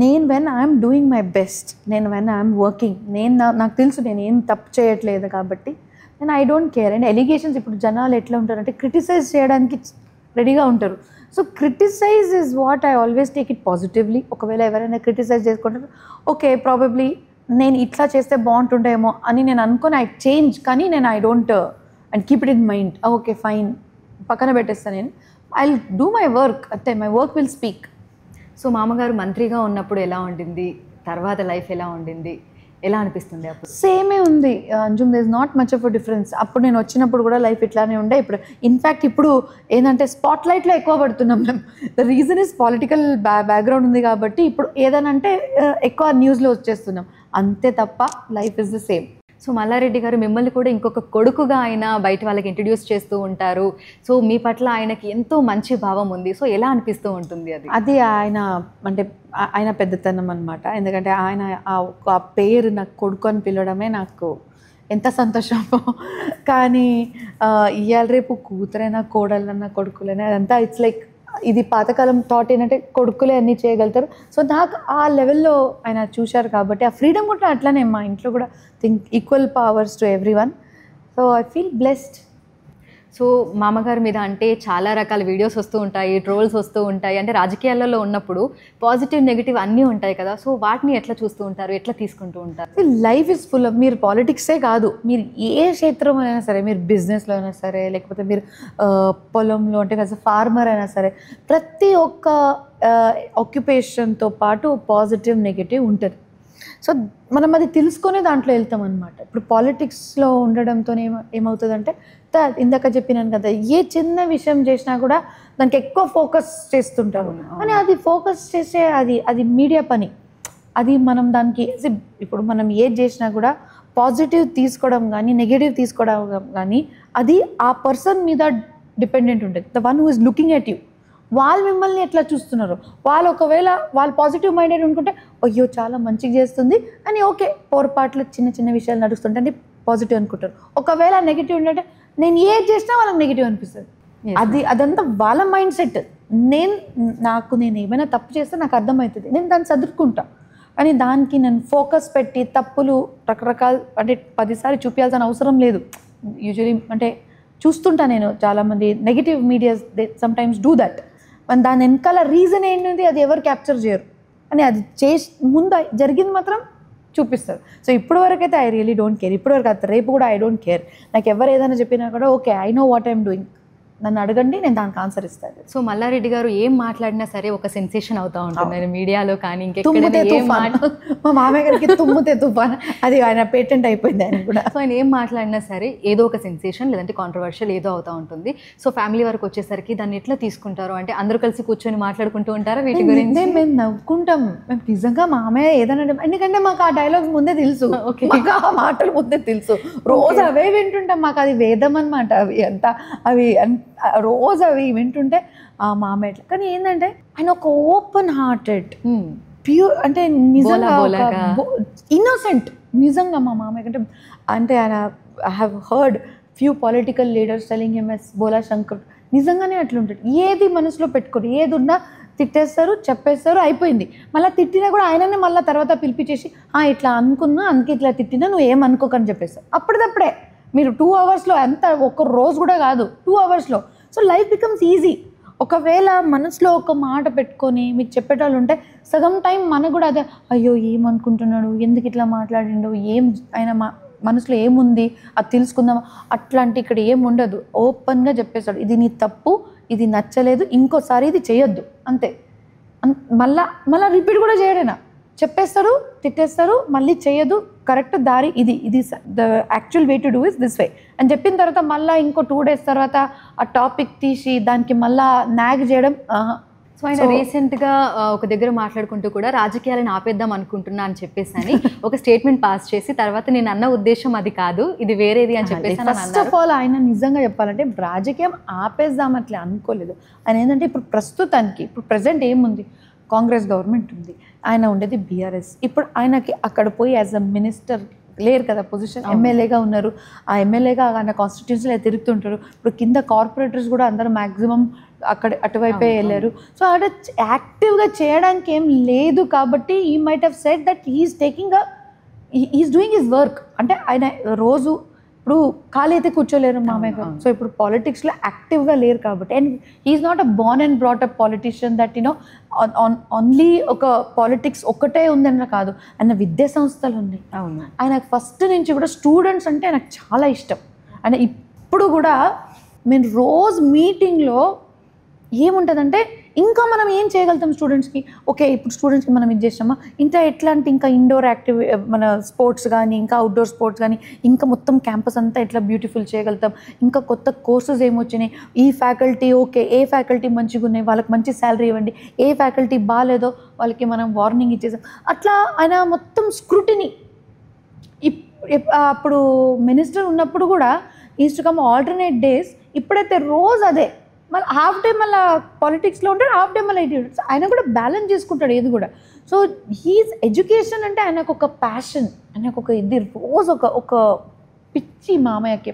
నేను when I'm doing my best, నేను వెన్ ఐఎమ్ వర్కింగ్, నాకు తెలుసు నేను ఏం తప్పు చేయట్లేదు కాబట్టి నేను I don't care. And allegations ఇప్పుడు జనాలు ఎట్లా ఉంటారంటే క్రిటిసైజ్ చేయడానికి రెడీగా ఉంటారు. So criticize is what I always take it positively. ఒకవేళ ఎవరైనా క్రిటిసైజ్ చేసుకుంటారు, ఓకే ప్రాబబ్లీ నేను ఇట్లా చేస్తే బాగుంటుండేమో అని నేను అనుకొని ఐ చేంజ్, కానీ నేను I don't and keep it in mind. Okay fine పక్కన పెట్టేస్తాను నేను. I will do my work, అంటే my work will speak. So మామగారు మంత్రిగా ఉన్నప్పుడు ఎలా ఉండింది, తర్వాత లైఫ్ ఎలా ఉండింది, ఎలా అనిపిస్తుంది? అప్పుడు సేమే ఉంది Anjum, there is not much of a difference. అప్పుడు నేను వచ్చినప్పుడు కూడా లైఫ్ ఇట్లానే ఉండే. ఇప్పుడు ఇన్ఫ్యాక్ట్ ఇప్పుడు ఏంటంటే స్పాట్ లైట్లో ఎక్కువ పడుతున్నాం మేము. The reason is political background ఉంది కాబట్టి ఇప్పుడు ఏదైనా అంటే ఎక్కువ న్యూస్లో వచ్చేస్తున్నాం, అంతే తప్ప life is the same. So Mallareddy గారు మిమ్మల్ని కూడా ఇంకొక కొడుకుగా ఆయన బయట వాళ్ళకి ఇంట్రడ్యూస్ చేస్తూ ఉంటారు. సో మీ పట్ల ఆయనకి ఎంతో మంచి భావం ఉంది. సో ఎలా అనిపిస్తూ ఉంటుంది అది? అది ఆయన అంటే ఆయన పెద్దతనం అనమాట. ఎందుకంటే ఆయన ఆ పేరు నాకు కొడుకు అని పిలవడమే నాకు ఎంత సంతోషమో. కానీ ఇవాళ రేపు కూతురైనా కోడలన్నా కొడుకులైనా అదంతా ఇట్స్ లైక్ ఇది పాతకాలం థాట్ ఏంటంటే కొడుకులే అన్నీ చేయగలుగుతారు. సో నాకు ఆ లెవెల్లో ఆయన చూశారు కాబట్టి ఆ ఫ్రీడమ్ కూడా అట్లానే మా ఇంట్లో కూడా think equal powers to every one. So I feel blessed. So మామగారి మీద అంటే చాలా రకాల వీడియోస్ వస్తూ ఉంటాయి, ట్రోల్స్ వస్తూ ఉంటాయి. అంటే రాజకీయాలలో ఉన్నప్పుడు పాజిటివ్ నెగిటివ్ అన్నీ ఉంటాయి కదా. సో వాటిని ఎట్లా చూస్తూ ఉంటారు, ఎట్లా తీసుకుంటూ ఉంటారు? లైఫ్ ఇస్ ఫుల్ ఆఫ్, మీరు పాలిటిక్సే కాదు, మీరు ఏ క్షేత్రంలో అయినా సరే, మీరు బిజినెస్లో అయినా సరే, లేకపోతే మీరు పొలంలో అంటే యాజ్ అ ఫార్మర్ అయినా సరే, ప్రతి ఒక్క ఆక్యుపేషన్తో పాటు పాజిటివ్ నెగిటివ్ ఉంటుంది. సో మనం అది తెలుసుకొని దాంట్లో వెళ్తాం అనమాట. ఇప్పుడు పాలిటిక్స్లో ఉండడంతో ఏమవుతుందంటే ఇందాక చెప్పినాను కదా, ఏ చిన్న విషయం చేసినా కూడా దానికి ఎక్కువ ఫోకస్ చేస్తుంటారు. అని అది ఫోకస్ చేసే అది మీడియా పని. అది మనం దానికి ఇప్పుడు మనం ఏది చేసినా కూడా పాజిటివ్ తీసుకోవడం కానీ నెగిటివ్ తీసుకోవడం కానీ అది ఆ పర్సన్ మీద డిపెండెంట్ ఉంటుంది. The one who is looking at you, వాళ్ళు మిమ్మల్ని ఎట్లా చూస్తున్నారు. వాళ్ళు ఒకవేళ వాళ్ళు పాజిటివ్ మైండెడ్ అనుకుంటే అయ్యో చాలా మంచిగా చేస్తుంది అని ఓకే, పొరపాట్లు చిన్న చిన్న విషయాలు నడుస్తుంటే అంటే పాజిటివ్ అనుకుంటారు. ఒకవేళ నెగిటివ్ ఉంటే నేను ఏది చేసినా వాళ్ళకి నెగిటివ్ అనిపిస్తుంది. అదంతా వాళ్ళ మైండ్ సెట్. నేను ఏమైనా తప్పు చేస్తే నాకు అర్థమవుతుంది, నేను దాన్ని చదువుకుంటా. కానీ దానికి నేను ఫోకస్ పెట్టి తప్పులు రకరకాల అంటే 10 సార్లు చూపించాల్సిన అవసరం లేదు. యూజువలీ అంటే చూస్తుంటా నేను చాలామంది negative medias they sometimes do that. మన దాని వెనకాల రీజన్ ఏంటి అది ఎవరు క్యాప్చర్ చేయరు. అని అది ముందు జరిగింది మాత్రం చూపిస్తారు. సో ఇప్పుడు వరకు అయితే ఐ రియలీ డోంట్ కేర్. ఇప్పుడు వరకు అయితే రేపు కూడా ఐ డోంట్ కేర్. నాకు ఎవరు ఏదైనా చెప్పినా కూడా okay, I know what I'm doing, నన్ను అడగండి, నేను దానికి ఆన్సర్ ఇస్తాను. సో మల్లారెడ్డి గారు ఏం మాట్లాడినా సరే ఒక సెన్సేషన్ అవుతా ఉంటుంది మీడియాలో కానీ తుమ్మితే ఇంకెక్కడ తుఫాన్, మా మామయ్య గారికి తుమ్మితే తుఫాన్, అది ఆయన పేటెంట్ అయిపోయింది ఆయన కూడా. సో ఆయన ఏం మాట్లాడినా సరే ఏదో ఒక సెన్సేషన్ లేదంటే కాంట్రవర్షియల్ ఏదో అవుతా ఉంటుంది. సో ఫ్యామిలీ వరకు వచ్చేసరికి దాన్ని ఎట్లా తీసుకుంటారు? అంటే అందరూ కలిసి కూర్చొని మాట్లాడుకుంటూ ఉంటారా వీటి గురించి? మేము నవ్వుకుంటాం. మేము నిజంగా మామయ్య ఏదైనా ఎందుకంటే మాకు ఆ డైలాగ్స్ ముందే తెలుసు, మాకు ఆ మాటలు ముందే తెలుసు, రోజు అవే వింటుంటాం. మాకు అది వేదం అనమాట. అవి రోజు అవి వింటుంటే ఆ మామయ్య. కానీ ఏంటంటే ఆయన ఒక ఓపెన్ హార్టెడ్ ప్యూర్, అంటే నిజంగా ఇన్నోసెంట్. నిజంగా మా మామయ్య అంటే ఆయన I have heard few political leaders telling him as Bhola Shankar. నిజంగానే అట్లుంటాడు. ఏది మనసులో పెట్టుకోరు, ఏది ఉన్నా తిట్టేస్తారు, చెప్పేస్తారు, అయిపోయింది. మళ్ళీ తిట్టినా కూడా ఆయననే మళ్ళీ తర్వాత పిలిపించేసి ఇట్లా అనుకున్నా, అందుకే ఇట్లా తిట్టినా, నువ్వు ఏమనుకోకని చెప్పేస్తారు. అప్పటిదప్పుడే మీరు 2 అవర్స్లో, అంత ఒక్క రోజు కూడా కాదు, 2 అవర్స్లో. So life becomes easy. ఒకవేళ మనసులో ఒక మాట పెట్టుకొని మీకు చెప్పేటోళ్ళు ఉంటే సగం టైం మనకు కూడా అదే, అయ్యో ఏమనుకుంటున్నాడు, ఎందుకు ఇట్లా మాట్లాడిండు, ఏం ఆయన మనసులో ఏముంది అది తెలుసుకుందాం, అట్లాంటి ఇక్కడ ఏం ఉండదు. ఓపెన్గా చెప్పేస్తాడు, ఇది నీ తప్పు, ఇది నచ్చలేదు, ఇంకోసారి ఇది చేయొద్దు, అంతే. మళ్ళా రిపీట్ కూడా చేయడేనా, చెప్పేస్తారు, తిట్టేస్తారు, మళ్ళీ చేయదు, కరెక్ట్ దారి ఇది, the actual way to do is this way అని చెప్పిన తర్వాత మళ్ళీ ఇంకో 2 days తర్వాత ఆ టాపిక్ తీసి దానికి మళ్ళా నాగ్ చేయడం. సో ఆయన రీసెంట్గా ఒక దగ్గర మాట్లాడుకుంటూ కూడా రాజకీయాలను ఆపేద్దాం అనుకుంటున్నా అని చెప్పేసి అని ఒక స్టేట్మెంట్ పాస్ చేసి తర్వాత నేను అన్న ఉద్దేశం అది కాదు, ఇది వేరేది అని చెప్పేసి. ఫస్ట్ ఆఫ్ ఆల్ ఆయన నిజంగా చెప్పాలంటే రాజకీయం ఆపేద్దాం అట్లా అనుకోలేదు. ఆయన ఏంటంటే ఇప్పుడు ప్రస్తుతానికి ఇప్పుడు ప్రజెంట్ ఏముంది, కాంగ్రెస్ గవర్నమెంట్ ఉంది, ఆయన ఉండేది బీఆర్ఎస్. ఇప్పుడు ఆయనకి అక్కడ పోయి యాజ్ అ మినిస్టర్ లేరు కదా పొజిషన్, ఎమ్మెల్యేగా ఉన్నారు. ఆ ఎమ్మెల్యేగా ఆయన కాన్స్టిట్యూన్సీలో తిరుగుతుంటారు. ఇప్పుడు కింద కార్పొరేటర్స్ కూడా అందరూ మ్యాక్సిమం అటువైపే వెళ్ళారు. సో అక్కడ యాక్టివ్గా చేయడానికి ఏం లేదు కాబట్టి he might have said that he's he's doing his work. అంటే ఆయన రోజు ఇప్పుడు ఖాళీ అయితే కూర్చోలేరు మామయ్య గారు. సో ఇప్పుడు పాలిటిక్స్లో యాక్టివ్గా లేరు కాబట్టి, and he's not a born and brought up politician that only ఒక పాలిటిక్స్ ఒక్కటే ఉందన్న కాదు, ఆయన విద్యా సంస్థలు ఉన్నాయి. ఆయన ఫస్ట్ నుంచి కూడా స్టూడెంట్స్ అంటే నాకు చాలా ఇష్టం. ఆయన ఇప్పుడు కూడా మేము రోజు మీటింగ్లో ఏముంటుందంటే ఇంకా మనం ఏం చేయగలుగుతాం స్టూడెంట్స్కి, ఓకే ఇప్పుడు స్టూడెంట్స్కి మనం ఇది చేసామా, ఇంకా ఎట్లాంటి ఇంకా ఇండోర్ మన స్పోర్ట్స్ కానీ ఇంకా అవుట్డోర్ స్పోర్ట్స్ కానీ ఇంకా మొత్తం క్యాంపస్ అంతా ఎట్లా బ్యూటిఫుల్ చేయగలుగుతాం, ఇంకా కొత్త కోర్సెస్ ఏమొచ్చినాయి, ఈ ఫ్యాకల్టీ ఓకే, ఏ ఫ్యాకల్టీ మంచిగా ఉన్నాయి వాళ్ళకి మంచి శాలరీ ఇవ్వండి, ఏ ఫ్యాకల్టీ బాగాలేదో వాళ్ళకి మనం వార్నింగ్ ఇచ్చేసాం. అట్లా ఆయన మొత్తం స్క్రూటినీ. అప్పుడు మినిస్టర్ ఉన్నప్పుడు కూడా is to come alternate days, ఇప్పుడైతే రోజు అదే, మళ్ళీ హాఫ్ డే మళ్ళీ పాలిటిక్స్లో ఉంటాడు, హాఫ్ డే మళ్ళీ ఎయిటీ. ఆయన కూడా బ్యాలెన్స్ చేసుకుంటాడు ఏది కూడా. సో హీస్ ఎడ్యుకేషన్ అంటే ఆయనకు ఒక ప్యాషన్, ఆయనకు ఒక ఇది రోజు ఒక పిచ్చి మామయ్యకి,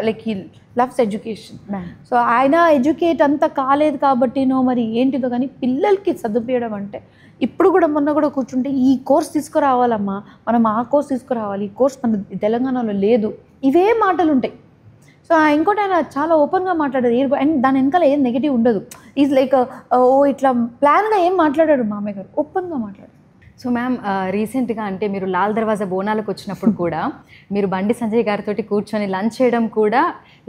like he loves education. So ఆయన ఎడ్యుకేట్ అంతా కాలేదు కాబట్టినో మరి ఏంటిదో కానీ పిల్లలకి చదివించడం అంటే, ఇప్పుడు కూడా మొన్న కూడా కూర్చుంటే ఈ కోర్స్ తీసుకురావాలమ్మా, మనం ఆ కోర్స్ తీసుకురావాలి, ఈ కోర్స్ మన తెలంగాణలో లేదు, ఇవే మాటలు ఉంటాయి. సో ఇంకోటి ఆయన చాలా ఓపెన్గా మాట్లాడారు, అండ్ దాని వెనకాల ఏం నెగిటివ్ ఉండదు. ఈజ్ లైక్ ఇట్లా ప్లాన్గా ఏం మాట్లాడాడు మామయ్య గారు, ఓపెన్గా మాట్లాడారు. సో మ్యామ్ రీసెంట్గా అంటే మీరు లాల్ దర్వాజా బోనాలకు వచ్చినప్పుడు కూడా మీరు బండి సంజయ్ గారితో కూర్చొని లంచ్ చేయడం కూడా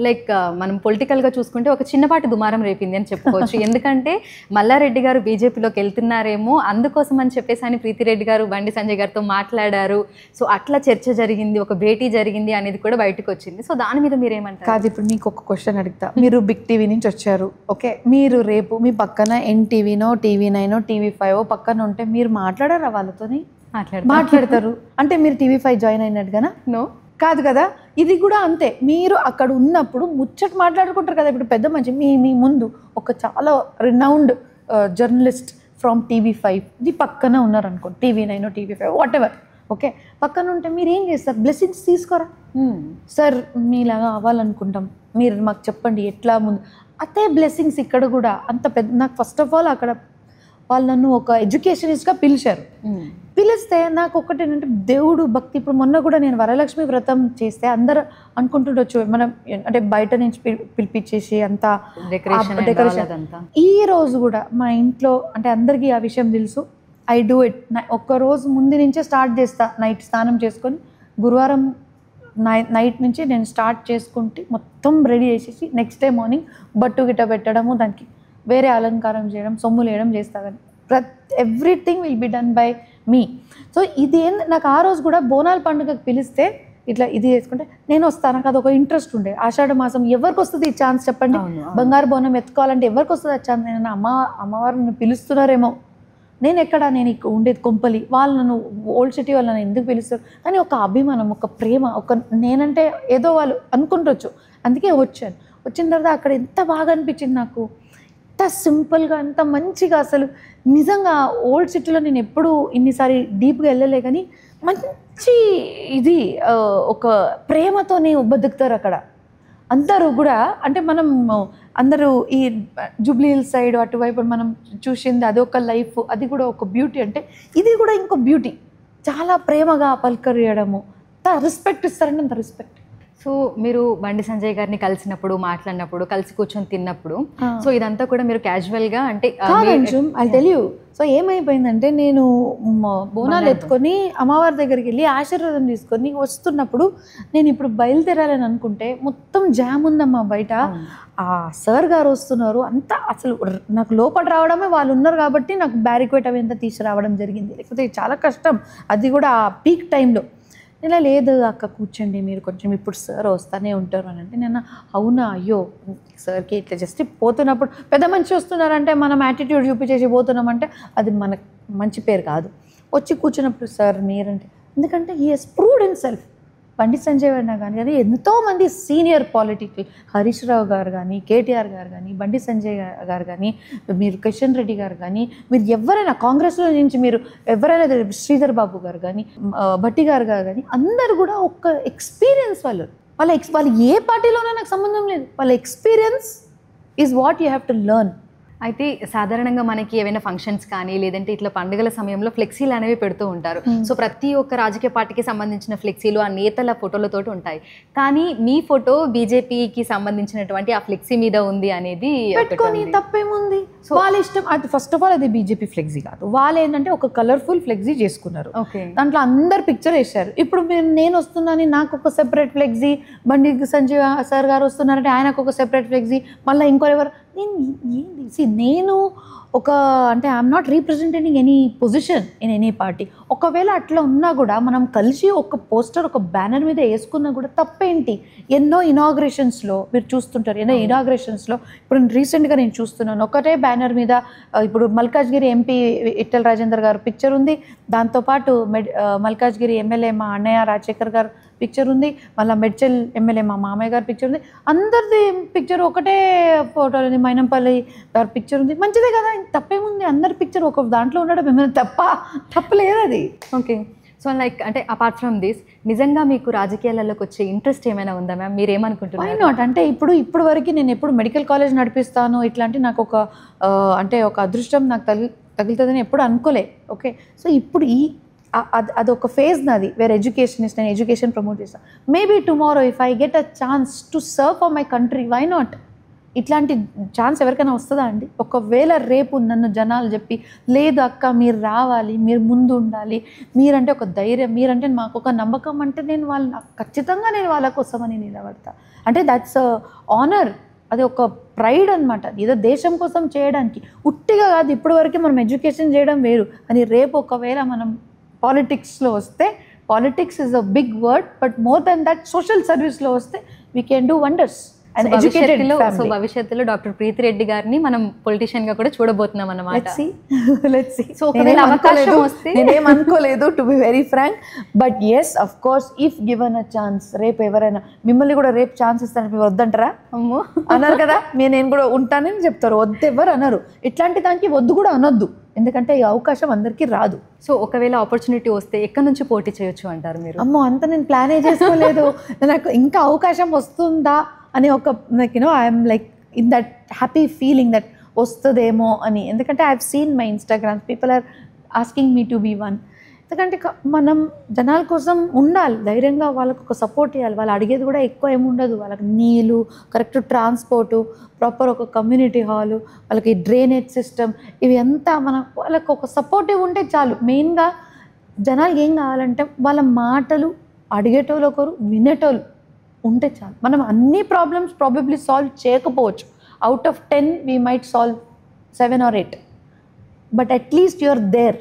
లైక్ మనం పొలిటికల్గా చూసుకుంటే ఒక చిన్నపాటి దుమారం రేపింది అని చెప్పుకోవచ్చు. ఎందుకంటే మల్లారెడ్డి గారు బీజేపీలోకి వెళ్తున్నారేమో అందుకోసం అని చెప్పేసి అని ప్రీతిరెడ్డి గారు బండి సంజయ్ గారితో మాట్లాడారు. సో అట్లా చర్చ జరిగింది, ఒక భేటీ జరిగింది అనేది కూడా బయటకు వచ్చింది. సో దాని మీద మీరు ఏమంటారు? కాదు, ఇప్పుడు మీకు ఒక క్వశ్చన్ అడుగుతా. మీరు బిగ్ టీవీ నుంచి వచ్చారు, ఓకే, మీరు రేపు మీ పక్కన ఎన్టీవీనో, టీవీ9, టీవీ5 పక్కన ఉంటే మీరు మాట్లాడారా వాళ్ళతోని? మాట్లాడతారు. అంటే మీరు టీవీ5 జాయిన్ అయినట్టుగానా? నో, కాదు కదా. ఇది కూడా అంతే, మీరు అక్కడ ఉన్నప్పుడు ముచ్చట మాట్లాడుకుంటారు కదా. ఇప్పుడు పెద్ద మంచి మీ ముందు ఒక చాలా రినౌండ్ జర్నలిస్ట్ ఫ్రమ్ టీవీ5 ఇది పక్కన ఉన్నారనుకోండి, TV9, TV5 what ever, okay, పక్కన ఉంటే మీరు ఏం చేస్తారు? బ్లెస్సింగ్స్ తీసుకోరా? సార్ మీలాగా అవ్వాలనుకుంటాం, మీరు మాకు చెప్పండి ఎట్లా ముందు. అదే బ్లెస్సింగ్స్ ఇక్కడ కూడా అంత పెద్ద. నాకు ఫస్ట్ ఆఫ్ ఆల్ అక్కడ వాళ్ళు నన్ను ఒక ఎడ్యుకేషనిస్ట్గా పిలిచారు. పిలిస్తే నాకు ఒకటి ఏంటంటే దేవుడు భక్తి. ఇప్పుడు మొన్న కూడా నేను వరలక్ష్మి వ్రతం చేస్తే అందరూ అనుకుంటుండొచ్చు మనం అంటే బయట నుంచి పిలిపించేసి అంతా డెకరేషన్. ఈ రోజు కూడా మా ఇంట్లో అంటే అందరికీ ఆ విషయం తెలుసు, ఐ డూ ఇట్. ఒక్కరోజు ముందు నుంచే స్టార్ట్ చేస్తా. నైట్ స్నానం చేసుకొని గురువారం నైట్ నుంచి నేను స్టార్ట్ చేసుకుంటే మొత్తం రెడీ చేసేసి నెక్స్ట్ డే మార్నింగ్ బట్టు గిట్ట పెట్టడము, దానికి వేరే అలంకారం చేయడం, సొమ్ములు వేయడం చేస్తా. కానీ everything will be done by me. So ఇది నాకు ఆ రోజు కూడా బోనాల పండుగకు పిలిస్తే ఇట్లా ఇది చేసుకుంటే నేను వస్తాను. నాకు అదొక ఇంట్రెస్ట్ ఉండే. ఆషాఢ మాసం ఎవరికి వస్తుంది ఈ ఛాన్స్ చెప్పండి? బంగారు బోనం ఎత్తుకోవాలంటే ఎవరికి వస్తుంది ఆ ఛాన్స్? నేను అమ్మవారు నన్ను పిలుస్తున్నారేమో, నేను ఎక్కడ, నేను ఉండేది కొంపలి, వాళ్ళు నన్ను ఓల్డ్ సిటీ వాళ్ళు నన్ను ఎందుకు పిలుస్తారు కానీ ఒక అభిమానం, ఒక ప్రేమ, ఒక నేనంటే ఏదో వాళ్ళు అనుకుంటొచ్చు. అందుకే వచ్చాను. వచ్చిన తర్వాత అక్కడ ఎంత బాగా అనిపించింది నాకు, ఎంత సింపుల్గా, ఎంత మంచిగా. అసలు నిజంగా ఓల్డ్ సిటీలో నేను ఎప్పుడు ఇన్నిసారి డీప్గా వెళ్ళలే కానీ మంచి ఇది ఒక ప్రేమతోనే బతుకుతారు అక్కడ అందరూ కూడా. అంటే మనం అందరూ ఈ జూబ్లీ హిల్స్ సైడ్ అటువైపు మనం చూసింది అదొక లైఫ్, అది కూడా ఒక బ్యూటీ. అంటే ఇది కూడా ఇంకో బ్యూటీ. చాలా ప్రేమగా పలకరియడము, అంత రెస్పెక్ట్ ఇస్తారంటే అంత రెస్పెక్ట్. సో మీరు బండి సంజయ్ గారిని కలిసినప్పుడు, మాట్లాడినప్పుడు, కలిసి కూర్చొని తిన్నప్పుడు, సో ఇదంతా కూడా మీరు క్యాజువల్గా అంటే ఐ టెల్ యూ. సో ఏమైపోయిందంటే నేను బోనాలు ఎత్తుకొని అమ్మవారి దగ్గరికి వెళ్ళి ఆశీర్వాదం తీసుకొని వస్తున్నప్పుడు నేను ఇప్పుడు బయలుదేరాలని అనుకుంటే మొత్తం జామ్ ఉందమ్మా బయట. ఆ సార్ గారు వస్తున్నారు, అంతా అసలు నాకు లోపల రావడమే, వాళ్ళు ఉన్నారు కాబట్టి నాకు బ్యారికేడ్ అవి ఎంత తీసుకురావడం జరిగింది. లేకపోతే చాలా కష్టం, అది కూడా ఆ పీక్ టైంలో. ఇలా లేదు అక్క కూర్చోండి మీరు కొంచెం, ఇప్పుడు సార్ వస్తూనే ఉంటారు అని అంటే నేను అవునా అయ్యో సార్కి ఇట్లా జస్ట్ పోతున్నప్పుడు పెద్ద మనిషి వస్తున్నారంటే మనం యాటిట్యూడ్ చూపించేసి పోతున్నామంటే అది మనకు మంచి పేరు కాదు. వచ్చి కూర్చున్నప్పుడు సార్ మీరంటే, ఎందుకంటే he Hess proved himself. Bandi Sanjay అన్న కానీ ఎంతోమంది సీనియర్ పొలిటికల్, హరీష్ రావు గారు కానీ, కేటీఆర్ గారు కానీ, బండి సంజయ్ గారు కానీ, మీరు కిషన్ రెడ్డి గారు కానీ, మీరు ఎవరైనా కాంగ్రెస్లో నుంచి మీరు ఎవరైనా శ్రీధర్ బాబు గారు కానీ, భట్టి గారు కానీ, అందరు కూడా ఒక ఎక్స్పీరియన్స్ వాళ్ళు ఏ పార్టీలోనే నాకు సంబంధం లేదు. వాళ్ళ experience is what you have to learn. అయితే సాధారణంగా మనకి ఏవైనా ఫంక్షన్స్ కానీ లేదంటే ఇట్లా పండుగల సమయంలో ఫ్లెక్సీలు అనేవి పెడుతూ ఉంటారు. సో ప్రతి ఒక్క రాజకీయ పార్టీకి సంబంధించిన ఫ్లెక్సీలు ఆ నేతల ఫోటోలతో ఉంటాయి. కానీ మీ ఫోటో బీజేపీకి సంబంధించినటువంటి ఆ ఫ్లెక్సీ మీద ఉంది అనేది పెట్టుకొని తప్పేముంది? సో వాళ్ళ ఇష్టం. అది ఫస్ట్ ఆఫ్ ఆల్ అది బీజేపీ ఫ్లెక్సీ కాదు. వాళ్ళు ఏంటంటే ఒక కలర్ఫుల్ ఫ్లెక్సీ చేసుకున్నారు, దాంట్లో అందరు పిక్చర్ వేశారు. ఇప్పుడు నేను వస్తున్నాను, నాకు ఒక separate flexi, Bandi Sanjay sir గారు వస్తున్నారంటే ఆయనకు ఒక సెపరేట్ ఫ్లెక్సీ, మళ్ళీ ఇంకోరెవరు. నేను ఒక అంటే I'm not representing any position in any party. ఒకవేళ అట్లా ఉన్నా కూడా మనం కలిసి ఒక పోస్టర్, ఒక బ్యానర్ మీద వేసుకున్నా కూడా తప్పేంటి? ఎన్నో ఇనాగ్రేషన్స్లో మీరు చూస్తుంటారు, ఎన్నో ఇనాగ్రేషన్స్లో ఇప్పుడు రీసెంట్గా నేను చూస్తున్నాను, ఒకటే బ్యానర్ మీద ఇప్పుడు మల్కాజ్గిరి ఎంపీ ఇట్టెల రాజేందర్ గారు పిక్చర్ ఉంది, దాంతోపాటు మల్కాజ్గిరి ఎమ్మెల్యే మా అన్నయ్య రాజశేఖర్ గారు పిక్చర్ ఉంది, మళ్ళీ మెడ్చల్ ఎమ్మెల్యే మా మామయ్య గారి పిక్చర్ ఉంది, అందరిది పిక్చర్ ఒకటే ఫోటో ఉంది, మైనంపల్లి గారి పిక్చర్ ఉంది. మంచిదే కదా, తప్పేముంది? అందరి పిక్చర్ ఒక దాంట్లో ఉండడం ఏమైనా తప్పలేదు అది. ఓకే. సో లైక్ అంటే అపార్ట్ ఫ్రమ్ దిస్ నిజంగా మీకు రాజకీయాలలోకి వచ్చే ఇంట్రెస్ట్ ఏమైనా ఉందా మ్యామ్? మీరు ఏమనుకుంటున్నారు? Why not? అంటే ఇప్పుడు వరకు నేను ఎప్పుడు మెడికల్ కాలేజ్ నడిపిస్తాను ఇట్లాంటి నాకు ఒక అంటే ఒక అదృష్టం నాకు తగులుతుందని ఎప్పుడు అనుకోలే. ఓకే. సో ఇప్పుడు అదొక ఫేజ్ నాది వేరే ఎడ్యుకేషనిస్ట్, నేను ఎడ్యుకేషన్ ప్రమోట్ చేస్తాను. Maybe tomorrow if I get a chance to serve for my country, why not? ఇట్లాంటి ఛాన్స్ ఎవరికైనా వస్తుందా అండి? ఒకవేళ రేపు నన్ను జనాలు చెప్పి లేదు అక్క మీరు రావాలి, మీరు ముందు ఉండాలి, మీరంటే ఒక ధైర్యం, మీరంటే మాకు ఒక నమ్మకం అంటే నేను ఖచ్చితంగా నేను వాళ్ళ కోసమని నిలబడతా. అంటే దట్స్ ఆనర్, అది ఒక ప్రైడ్ అనమాట. ఏదో దేశం కోసం చేయడానికి ఉట్టిగా కాదు. ఇప్పటి వరకు మనం ఎడ్యుకేషన్ చేయడం వేరు, అని రేపు ఒకవేళ మనం పాలిటిక్స్లో వస్తే, politics is a big word, but more than that social సర్వీస్లో వస్తే we can do wonders. So భవిష్యత్తులో డాక్టర్ ప్రీతి రెడ్డి గారిని మనం పొలిటీషియన్ గా కూడా చూడబోతున్నాం అన్నమాట. సో ఒకవేళ అవకాశం వస్తే, నేనేం అనుకోలేదు to be very frank, but yes of course if given a chance, రేపు ఎవరైనా మిమ్మల్ని కూడా రేపు ఛాన్స్ ఇస్తాను, మీరు వద్దంటారా? అన్నారు కదా, నేను కూడా ఉంటానని చెప్తారు, వద్దు ఎవరు అనరు. ఇట్లాంటి దానికి వద్దు కూడా అనొద్దు, ఎందుకంటే ఈ అవకాశం అందరికీ రాదు. సో ఒకవేళ ఆపర్చునిటీ వస్తే ఎక్కడి నుంచి పోటీ చేయొచ్చు అంటారు మీరు? అమ్మో అంత నేను ప్లానే చేసుకోలేదు. నాకు ఇంకా అవకాశం వస్తుందా అని ఒక like you know I'm like in that happy feeling that వస్తుందేమో అని. ఎందుకంటే I have seen my Instagrams, people are asking me to be one. ఎందుకంటే మనం జనాల కోసం ఉండాలి, ధైర్యంగా వాళ్ళకు ఒక సపోర్ట్ ఇవ్వాలి. వాళ్ళు అడిగేది కూడా ఎక్కువ ఏముండదు, వాళ్ళకి నీళ్ళు, కరెక్ట్ ట్రాన్స్పోర్టు, ప్రాపర్ ఒక కమ్యూనిటీ హాలు, వాళ్ళకి డ్రైనేజ్ సిస్టమ్, ఇవి అంతా వాళ్ళకి ఒక సపోర్టివ్ ఉంటే చాలు. మెయిన్గా జనాలకి ఏం కావాలంటే వాళ్ళ మాటలు అడిగేటోళ్ళు ఒకరు, వినేటోళ్ళు ఉంటే చాలు. మనం అన్ని ప్రాబ్లమ్స్ ప్రాబబ్లీ సాల్వ్ చేయకపోవచ్చు, out of 10 we might solve 7 or 8, but at least you're there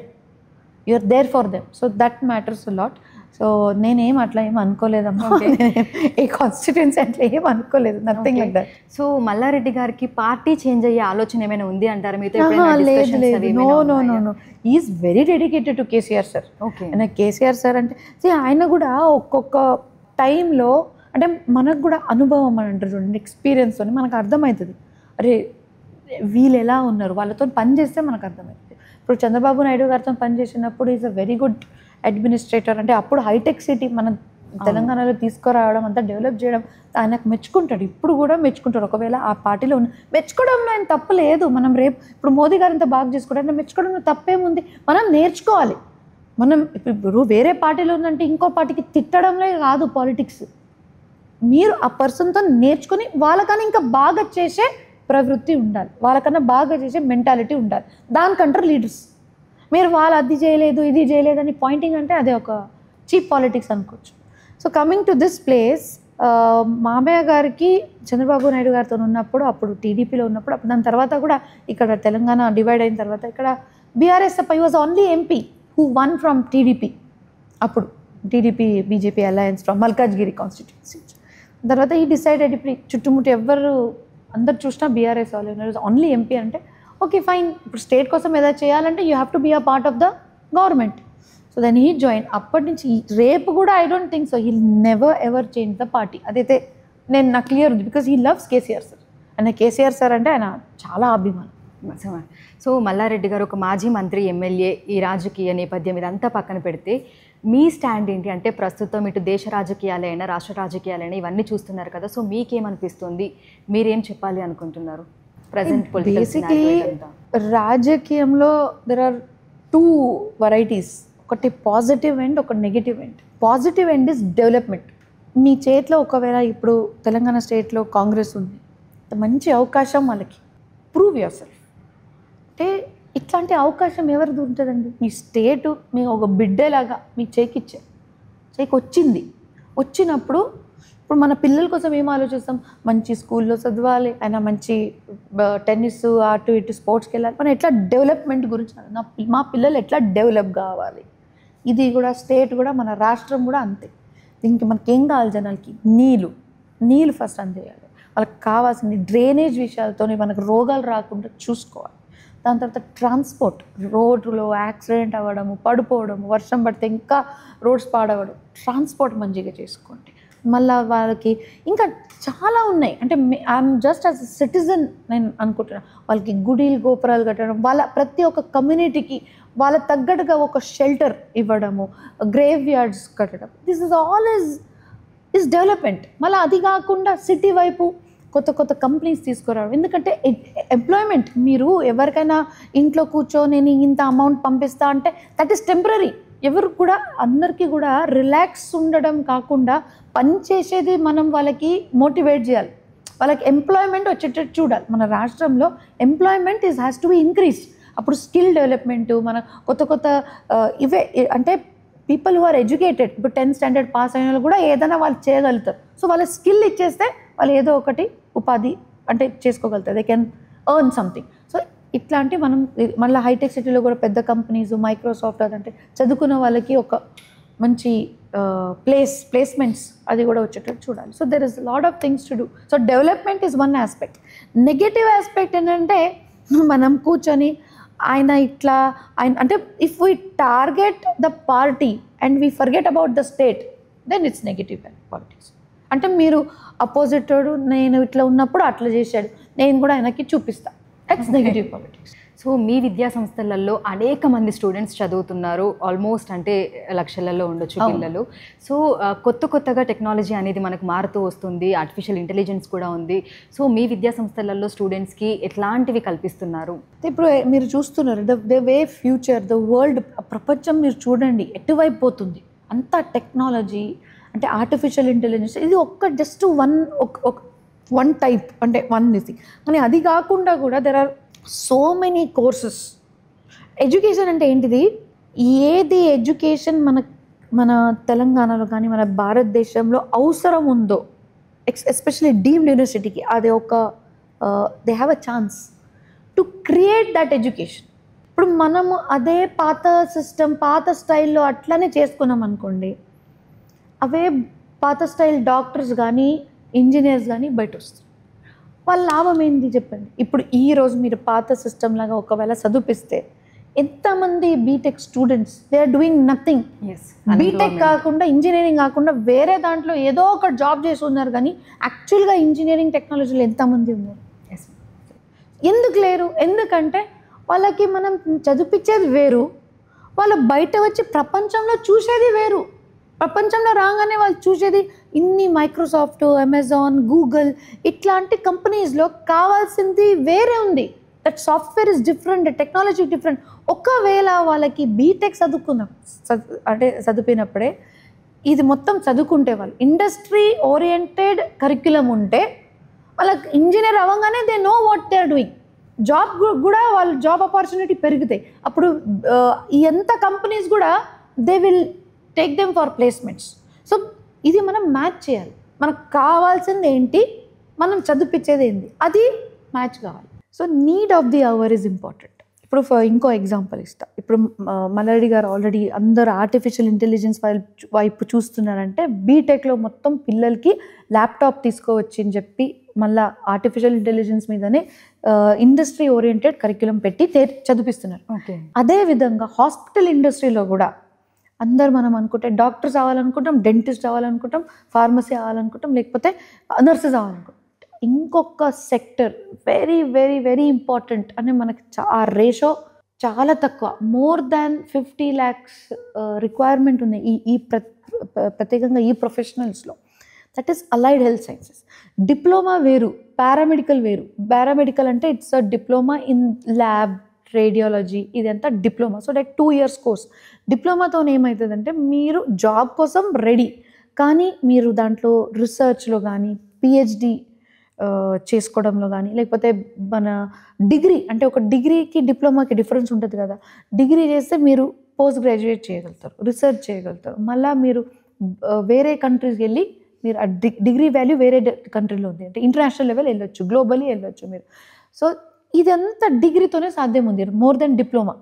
for them. So that matters a lot. So నేనేం అట్లా ఏం అనుకోలేదమ్మా, ఈ కాన్స్టిట్యున్సీ అట్లా ఏం అనుకోలేదు, nothing like that. So Mallareddy గారికి పార్టీ చేంజ్ అయ్యే ఆలోచన ఏమైనా ఉంది అంటారా? లేదు, no, is very dedicated to KCR sir. ఆయన కేసీఆర్ సార్ అంటే ఆయన కూడా ఒక్కొక్క టైంలో అంటే మనకు కూడా అనుభవం అని అంటారు చూడండి, ఎక్స్పీరియన్స్ అని మనకు అర్థమవుతుంది. అరే వీళ్ళు ఎలా ఉన్నారు, వాళ్ళతో పని చేస్తే మనకు అర్థమవుతుంది. ఇప్పుడు చంద్రబాబు నాయుడు గారితో పనిచేసినప్పుడు is a very good administrator. అంటే అప్పుడు హైటెక్ సిటీ మన తెలంగాణలో తీసుకురావడం, అంతా డెవలప్ చేయడం ఆయనకు మెచ్చుకుంటాడు, ఇప్పుడు కూడా మెచ్చుకుంటాడు. ఒకవేళ ఆ పార్టీలో మెచ్చుకోవడంలో ఆయన తప్పు లేదు. మనం రేపు ఇప్పుడు మోదీ గారు ఇంత బాగా చేసుకుంటారు అంటే మెచ్చుకోవడంలో తప్పేముంది, మనం నేర్చుకోవాలి. మనం ఇప్పుడు వేరే పార్టీలో ఉందంటే ఇంకో పార్టీకి తిట్టడంలో కాదు పాలిటిక్స్. మీరు ఆ పర్సన్తో నేర్చుకుని వాళ్ళకన్నా ఇంకా బాగా చేసే ప్రవృత్తి ఉండాలి, వాళ్ళకన్నా బాగా చేసే మెంటాలిటీ ఉండాలి. దానికంటారు లీడర్స్. మీరు వాళ్ళు అది చేయలేదు ఇది చేయలేదు అని పాయింటింగ్ అంటే అదే ఒక చీప్ పాలిటిక్స్ అనుకోవచ్చు. So coming to this place, మామయ్య గారికి చంద్రబాబు నాయుడు గారితో ఉన్నప్పుడు, అప్పుడు టీడీపీలో ఉన్నప్పుడు, అప్పుడు దాని తర్వాత కూడా ఇక్కడ తెలంగాణ డివైడ్ అయిన తర్వాత ఇక్కడ BRSF was only MP who won from TDP. అప్పుడు TDP BJP alliance from Malkajgiri constituency. తర్వాత ఈ డిసైడెడ్ ఇప్పుడు చుట్టుముట్టు ఎవరు అందరు చూసినా బీఆర్ఎస్ వాళ్ళు ఓన్లీ ఎంపీ అంటే ఓకే ఫైన్. ఇప్పుడు స్టేట్ కోసం ఏదైనా చేయాలంటే you have to be a part of the government. So then he join. అప్పటి నుంచి రేపు కూడా I don't think so he never ever change the party. అదైతే నాకు క్లియర్ ఉంది, because he loves KCR sir. ఆయన కేసీఆర్ సార్ అంటే ఆయన చాలా అభిమానం. సో మల్లారెడ్డి గారు ఒక మాజీ మంత్రి, ఎమ్మెల్యే, ఈ రాజకీయ నేపథ్యం ఇదంతా పక్కన పెడితే మీ స్టాండ్ ఏంటి అంటే ప్రస్తుతం ఇటు దేశ రాజకీయాలైనా రాష్ట్ర రాజకీయాలైనా ఇవన్నీ చూస్తున్నారు కదా, సో మీకేమనిపిస్తుంది, మీరేం చెప్పాలి అనుకుంటున్నారు ప్రజెంట్ పొలిటికల్ బేసిక్లీ రాజకీయంలో దెర్ ఆర్ 2 varieties. ఒకటి పాజిటివ్ ఎండ్, ఒకటి negative end. Positive end is development. మీ చేతిలో ఒకవేళ ఇప్పుడు తెలంగాణ స్టేట్లో కాంగ్రెస్ ఉంది, మంచి అవకాశం వాళ్ళకి, ప్రూవ్ యువర్ సెల్ఫ్. అంటే ఇట్లాంటి అవకాశం ఎవరిది ఉంటుందండి? మీ స్టేటు మీ ఒక బిడ్డలాగా మీకు చేకి వచ్చింది. వచ్చినప్పుడు ఇప్పుడు మన పిల్లల కోసం ఏం ఆలోచిస్తాం, మంచి స్కూల్లో చదవాలి, ఆయన మంచి టెన్నిస్ అటు ఇటు స్పోర్ట్స్కి వెళ్ళాలి. మనం ఎట్లా డెవలప్మెంట్ గురించి, మా పిల్లలు ఎట్లా డెవలప్ కావాలి, ఇది కూడా స్టేట్ కూడా మన రాష్ట్రం కూడా అంతే. దీనికి మనకేం కావాలి, జనాలకి నీళ్ళు ఫస్ట్ అందేయాలి. వాళ్ళకి కావాల్సింది డ్రైనేజ్ విషయాలతో మనకు రోగాలు రాకుండా చూసుకోవాలి. దాని తర్వాత ట్రాన్స్పోర్ట్, రోడ్లో యాక్సిడెంట్ అవ్వడము, పడిపోవడము, వర్షం పడితే ఇంకా రోడ్స్ పాడవడం, ట్రాన్స్పోర్ట్ మంచిగా చేసుకోండి. మళ్ళీ వాళ్ళకి ఇంకా చాలా ఉన్నాయి. అంటే I'm just as a citizen నేను అనుకుంటున్నాను, వాళ్ళకి గుడిలు గోపురాలు కట్టడం, వాళ్ళ ప్రతి ఒక్క కమ్యూనిటీకి వాళ్ళ తగ్గట్టుగా ఒక షెల్టర్ ఇవ్వడము, గ్రేవ్ యార్డ్స్ కట్టడం, this is all is development. మళ్ళీ అది కాకుండా సిటీ వైపు కొత్త కంపెనీస్ తీసుకురావడం. ఎందుకంటే ఎంప్లాయ్మెంట్, మీరు ఎవరికైనా ఇంట్లో కూర్చొని నేను ఇంత అమౌంట్ పంపిస్తా అంటే దట్ ఈస్ టెంపరీ. ఎవరు కూడా అందరికీ కూడా రిలాక్స్ ఉండడం కాకుండా పని చేసేది మనం వాళ్ళకి మోటివేట్ చేయాలి, వాళ్ళకి ఎంప్లాయ్మెంట్ వచ్చేటట్టు చూడాలి. మన రాష్ట్రంలో employment has to B increase. అప్పుడు స్కిల్ డెవలప్మెంటు, మన కొత్త ఇవే అంటే పీపుల్ హు ఆర్ ఎడ్యుకేటెడ్, ఇప్పుడు 10th standard పాస్ అయిన వాళ్ళు కూడా ఏదైనా వాళ్ళు చేయగలుగుతారు. సో వాళ్ళ స్కిల్ ఇచ్చేస్తే వాళ్ళు ఏదో ఒకటి ఉపాధి అంటే చేసుకోగలుగుతారు, they can earn something. So ఇట్లాంటి మనం మళ్ళీ హైటెక్ సిటీలో కూడా పెద్ద కంపెనీస్, మైక్రోసాఫ్ట్ అదంటే చదువుకున్న వాళ్ళకి ఒక మంచి ప్లేస్మెంట్స్ అది కూడా వచ్చేటట్టు చూడాలి. So there is lot of things to do. So development is one aspect. Negative aspect ఏంటంటే మనం కూర్చొని ఆయన అంటే if we target the party and we forget about the state, then it's negative politics. అంటే మీరు అపోజిట్ వాడు నేను ఇట్లా ఉన్నప్పుడు అట్లా చేశాడు, నేను కూడా ఆయనకి చూపిస్తా, దట్స్ నెగటివ్ పాలిటిక్స్. సో మీ విద్యా సంస్థలలో అనేక మంది స్టూడెంట్స్ చదువుతున్నారు, ఆల్మోస్ట్ అంటే లక్షలలో ఉండొచ్చు పిల్లలు. సో కొత్తగా టెక్నాలజీ అనేది మనకు మారుతూ వస్తుంది, ఆర్టిఫిషియల్ ఇంటెలిజెన్స్ కూడా ఉంది. సో మీ విద్యా సంస్థలలో స్టూడెంట్స్కి ఎట్లాంటివి కల్పిస్తున్నారు? ఇప్పుడు మీరు చూస్తున్నారు the way future, the world, ప్రపంచం మీరు చూడండి ఎటువైపు పోతుంది. అంతా టెక్నాలజీ అంటే ఆర్టిఫిషియల్ ఇంటెలిజెన్స్, ఇది జస్ట్ వన్ టైప్ అంటే వన్ ఇది. కానీ అది కాకుండా కూడా there are so many courses. Education అంటే ఏంటిది? ఏది ఎడ్యుకేషన్ మన తెలంగాణలో కానీ మన భారతదేశంలో అవసరం ఉందో, ఎస్పెషలీ డీమ్డ్ యూనివర్సిటీకి, అది they have a chance to create that education. ఇప్పుడు మనము అదే పాత సిస్టమ్, పాత స్టైల్లో అట్లనే చేసుకున్నాం అనుకోండి, అవే పాత స్టైల్ డాక్టర్స్ కానీ ఇంజనీర్స్ కానీ బయట వస్తారు. వాళ్ళ లాభం ఏంటి చెప్పండి? ఇప్పుడు ఈరోజు మీరు పాత సిస్టమ్ లాగా ఒకవేళ చదివిస్తే ఎంతమంది BTech students they are doing nothing. BTech కాకుండా, ఇంజనీరింగ్ కాకుండా వేరే దాంట్లో ఏదో ఒక జాబ్ చేసి ఉన్నారు, కానీ యాక్చువల్గా ఇంజనీరింగ్ టెక్నాలజీలో ఎంతమంది ఉన్నారు? ఎందుకు లేరు? ఎందుకంటే వాళ్ళకి మనం చదివించేది వేరు, వాళ్ళు బయట వచ్చి ప్రపంచంలో చూసేది వేరు. ప్రపంచంలో రాగానే వాళ్ళు చూసేది ఇన్ని మైక్రోసాఫ్ట్, అమెజాన్, గూగుల్ ఇట్లాంటి కంపెనీస్లో కావాల్సింది వేరే ఉంది. That software is different, technology different. ఒకవేళ వాళ్ళకి బీటెక్ చదివినప్పుడే ఇది మొత్తం చదువుకుంటే, వాళ్ళు ఇండస్ట్రీ ఓరియంటెడ్ కరిక్యులం ఉంటే, వాళ్ళకి ఇంజనీర్ అవ్వగానే they know what they are doing. Job కూడా వాళ్ళ జాబ్ ఆపర్చునిటీ పెరుగుతాయి. అప్పుడు ఎంత కంపెనీస్ కూడా they will take them for placements. So ఇది మనం మ్యాచ్ చేయాలి. మనకు కావాల్సింది ఏంటి, మనం చదివించేది ఏంటి, అది మ్యాచ్ కావాలి. So need of the hour is important. ఇప్పుడు ఇంకో ఎగ్జాంపుల్ ఇస్తా. ఇప్పుడు మల్లారెడ్డి గారు ఆల్రెడీ అందరు ఆర్టిఫిషియల్ ఇంటెలిజెన్స్ వైపు చూస్తున్నారంటే, బీటెక్లో మొత్తం పిల్లలకి ల్యాప్టాప్ తీసుకోవచ్చు అని చెప్పి మళ్ళీ ఆర్టిఫిషియల్ ఇంటెలిజెన్స్ మీదనే ఇండస్ట్రీ ఓరియంటెడ్ కరిక్యులం పెట్టి చదివిస్తున్నారు. అదేవిధంగా హాస్పిటల్ ఇండస్ట్రీలో కూడా అందరు మనం అనుకుంటే డాక్టర్స్ అవ్వాలనుకుంటాం, డెంటిస్ట్ అవ్వాలనుకుంటాం, ఫార్మసీ అవ్వాలనుకుంటాం, లేకపోతే నర్సెస్ అవ్వాలనుకుంటాం. ఇంకొక sector very very very important అని మనకి ఆ రేషో చాలా తక్కువ, మోర్ దాన్ 50 lakhs రిక్వైర్మెంట్ ఉంది ఈ ప్రత్యేకంగా ఈ ప్రొఫెషనల్స్లో. That is allied health sciences. Diploma వేరు, పారామెడికల్ వేరు. పారామెడికల్ అంటే it's a diploma in lab, radiology, ఇదంతా diploma. So that 2 years course. డిప్లొమాతో ఏమవుతుందంటే మీరు జాబ్ కోసం రెడీ, కానీ మీరు దాంట్లో రీసెర్చ్లో కానీ పిహెచ్డి చేసుకోవడంలో కానీ, లేకపోతే మన డిగ్రీ అంటే ఒక డిగ్రీకి డిప్లొమాకి డిఫరెన్స్ ఉంటుంది కదా. డిగ్రీ చేస్తే మీరు పోస్ట్ గ్రాడ్యుయేట్ చేయగలుగుతారు, రీసెర్చ్ చేయగలుగుతారు. మళ్ళీ మీరు వేరే కంట్రీస్కి వెళ్ళి మీరు ఆ డిగ్రీ వాల్యూ వేరే కంట్రీలో ఉంది అంటే ఇంటర్నేషనల్ లెవెల్ వెళ్ళొచ్చు, గ్లోబలీ వెళ్ళొచ్చు మీరు. సో ఇదంతా డిగ్రీతోనే సాధ్యం ఉంది, more than diploma.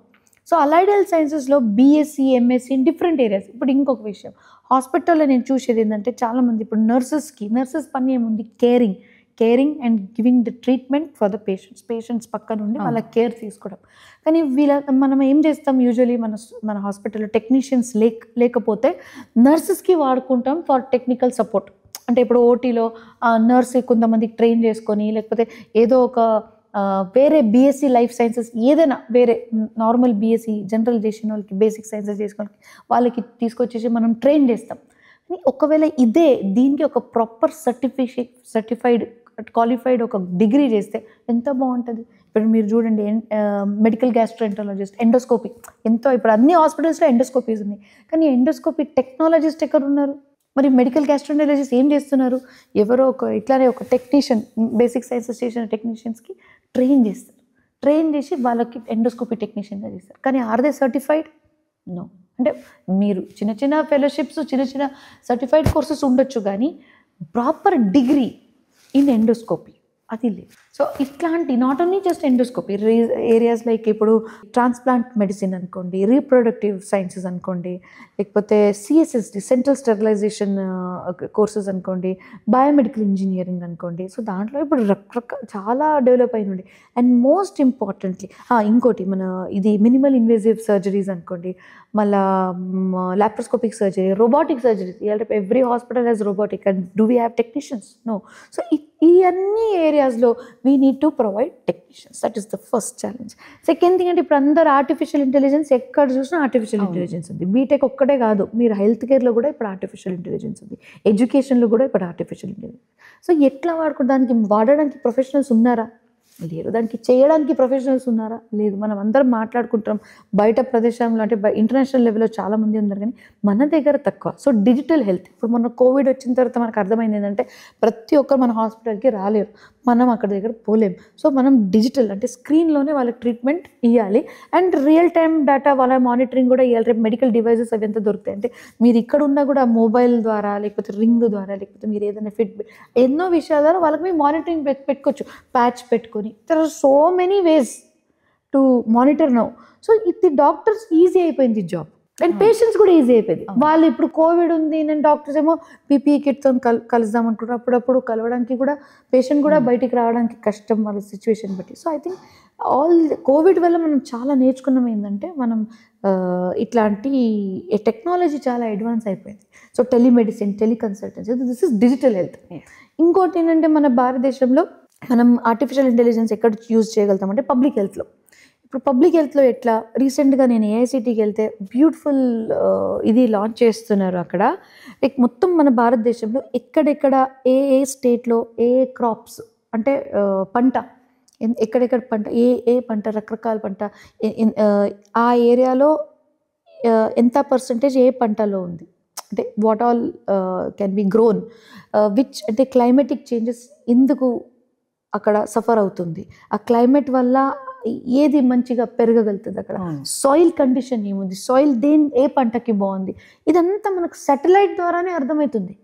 So allied health సైన్సెస్లో BSc, MSc in different areas. ఇప్పుడు ఇంకొక విషయం, హాస్పిటల్లో నేను చూసేది ఏంటంటే చాలామంది ఇప్పుడు నర్సెస్ పని ఏముంది, caring and giving the treatment for the patients పక్క నుండి వాళ్ళ కేర్ తీసుకోవడం. కానీ మనం ఏం చేస్తాం, యూజువలీ మన హాస్పిటల్లో టెక్నీషియన్స్ లేకపోతే నర్సెస్కి వాడుకుంటాం ఫర్ టెక్నికల్ సపోర్ట్. అంటే ఇప్పుడు ఓటీలో నర్స్ కొంతమందికి ట్రైన్ చేసుకొని, లేకపోతే ఏదో ఒక వేరే బీఎస్సీ లైఫ్ సైన్సెస్ ఏదైనా వేరే నార్మల్ బీఎస్సీ జనరల్ చేసిన వాళ్ళకి, బేసిక్ సైన్సెస్ చేసుకొని వాళ్ళకి తీసుకొచ్చేసి మనం ట్రైన్ చేస్తాం. కానీ ఒకవేళ దీనికి ఒక ప్రాపర్ సర్టిఫైడ్ క్వాలిఫైడ్ ఒక డిగ్రీ చేస్తే ఎంత బాగుంటుంది. ఇప్పుడు మీరు చూడండి, మెడికల్ గ్యాస్ట్రోఎంటరాలజిస్ట్, ఎండోస్కోపీ, ఇప్పుడు అన్ని హాస్పిటల్స్లో ఎండోస్కోపీస్ ఉన్నాయి. కానీ ఎండోస్కోపీ టెక్నాలజిస్ట్ ఎక్కడ ఉన్నారు? మరి మెడికల్ గ్యాస్ట్రోఎంటరాలజిస్ట్ ఏం చేస్తున్నారు? ఎవరో ఇట్లానే ఒక టెక్నీషియన్, బేసిక్ సైన్సెస్ చేసిన టెక్నీషియన్స్కి ట్రైన్ చేస్తారు. ట్రైన్ చేసి వాళ్ళకి ఎండోస్కోపీ టెక్నీషియన్గా చేస్తారు. కానీ ఆర్ దే సర్టిఫైడ్? నో. అంటే మీరు చిన్న ఫెలోషిప్స్, చిన్న సర్టిఫైడ్ కోర్సెస్ ఉండొచ్చు, కానీ ప్రాపర్ డిగ్రీ ఇన్ ఎండోస్కోపీ అది లేదు. సో ఇట్లాంటి not only just endoscopy areas like ఇప్పుడు ట్రాన్స్ప్లాంట్ మెడిసిన్ అనుకోండి, రీప్రొడక్టివ్ సైన్సెస్ అనుకోండి, లేకపోతే సిఎస్ఎస్డి సెంట్రల్ స్టెరిలైజేషన్ కోర్సెస్ అనుకోండి, బయోమెడికల్ ఇంజనీరింగ్ అనుకోండి. సో దాంట్లో ఇప్పుడు చాలా డెవలప్ అయినండి. అండ్ మోస్ట్ ఇంపార్టెంట్లీ ఇంకోటి ఇది మినిమల్ ఇన్వేజివ్ సర్జరీస్ అనుకోండి, మళ్ళా laparoscopic surgery, robotic surgeries. Every hospital has robotic. And do we have technicians? No. So ఈ అన్ని ఏరియాస్లో we need to provide technicians. That is the first challenge. Second thing అంటే ఇప్పుడు అందరూ ఆర్టిఫిషియల్ ఇంటెలిజెన్స్ ఎక్కడ చూసినా ఆర్టిఫిషియల్ ఇంటెలిజెన్స్ ఉంది. BTech ఒక్కటే కాదు, మీరు హెల్త్ కేర్లో కూడా ఇప్పుడు ఆర్టిఫిషియల్ ఇంటెలిజెన్స్ ఉంది, ఎడ్యుకేషన్లో కూడా ఇప్పుడు ఆర్టిఫిషియల్ ఇంటెలిజెన్స్. సో ఎట్లా దానికి వాడడానికి ప్రొఫెషనల్స్ ఉన్నారా? లేరు. దానికి చేయడానికి ప్రొఫెషనల్స్ ఉన్నారా? లేదు. మనం అందరం మాట్లాడుకుంటాం బయట ప్రదేశంలో, అంటే ఇంటర్నేషనల్ లెవెల్లో చాలామంది ఉన్నారు, కానీ మన దగ్గర తక్కువ. సో డిజిటల్ హెల్త్, ఇప్పుడు మొన్న కోవిడ్ వచ్చిన తర్వాత మనకు అర్థమైంది ఏంటంటే ప్రతి ఒక్కరు మన హాస్పిటల్కి రాలేరు, మనం అక్కడ దగ్గర పోలేం. సో మనం డిజిటల్ అంటే స్క్రీన్లోనే వాళ్ళకి ట్రీట్మెంట్ ఇవ్వాలి, అండ్ రియల్ టైం డేటా వాళ్ళ మానిటరింగ్ కూడా ఇవ్వాలి. రేపు మెడికల్ డివైజెస్ అవి ఎంత దొరుకుతాయి అంటే మీరు ఇక్కడ ఉన్నా కూడా మొబైల్ ద్వారా, లేకపోతే రింగ్ ద్వారా, లేకపోతే మీరు ఏదైనా ఎన్నో విషయాల ద్వారా వాళ్ళకి మేము మానిటరింగ్ పెట్టుకోవచ్చు, ప్యాచ్ పెట్టుకొని. There are so many ways to monitor now. So ఇది డాక్టర్స్ ఈజీ అయిపోయింది జాబ్, అండ్ పేషెంట్స్ కూడా ఈజీ అయిపోయింది. వాళ్ళు ఇప్పుడు కోవిడ్ ఉంది, నేను డాక్టర్స్ ఏమో పీపీఈ కిట్తో కలుద్దాం అనుకుంటారు, అప్పుడప్పుడు కలవడానికి కూడా పేషెంట్ కూడా బయటికి రావడానికి కష్టం వాళ్ళ సిచ్యువేషన్ బట్టి. సో ఐ థింక్ కోవిడ్ వల్ల మనం చాలా నేర్చుకున్నాం ఏంటంటే మనం ఇట్లాంటి టెక్నాలజీ చాలా అడ్వాన్స్ అయిపోయింది. So telemedicine, teleconsultancy, this is digital health. ఇంకోటి ఏంటంటే మన భారతదేశంలో మనం ఆర్టిఫిషియల్ ఇంటెలిజెన్స్ ఎక్కడ యూజ్ చేయగలుగుతామంటే పబ్లిక్ హెల్త్లో. ఇప్పుడు పబ్లిక్ హెల్త్లో ఎట్లా, రీసెంట్గా నేను ఏఐసిటీకి వెళ్తే బ్యూటిఫుల్ ఇది లాంచ్ చేస్తున్నారు అక్కడ. లైక్ మొత్తం మన భారతదేశంలో ఎక్కడెక్కడ ఏ స్టేట్లో ఏ క్రాప్స్ అంటే పంట, ఎక్కడెక్కడ పంట, ఏ పంట, రకరకాల పంట, ఆ ఏరియాలో ఎంత పర్సంటేజ్ ఏ పంటలో ఉంది, అంటే what all can be grown, which అంటే క్లైమేటిక్ చేంజెస్ ఎందుకు అక్కడ సఫర్ అవుతుంది, ఆ క్లైమేట్ వల్ల ఏది మంచిగా పెరగగలుగుతుంది, అక్కడ సాయిల్ కండిషన్ ఏముంది, సాయిల్ ఏ పంటకి బాగుంది, ఇదంతా మనకు సాటిలైట్ ద్వారానే అర్థమవుతుంది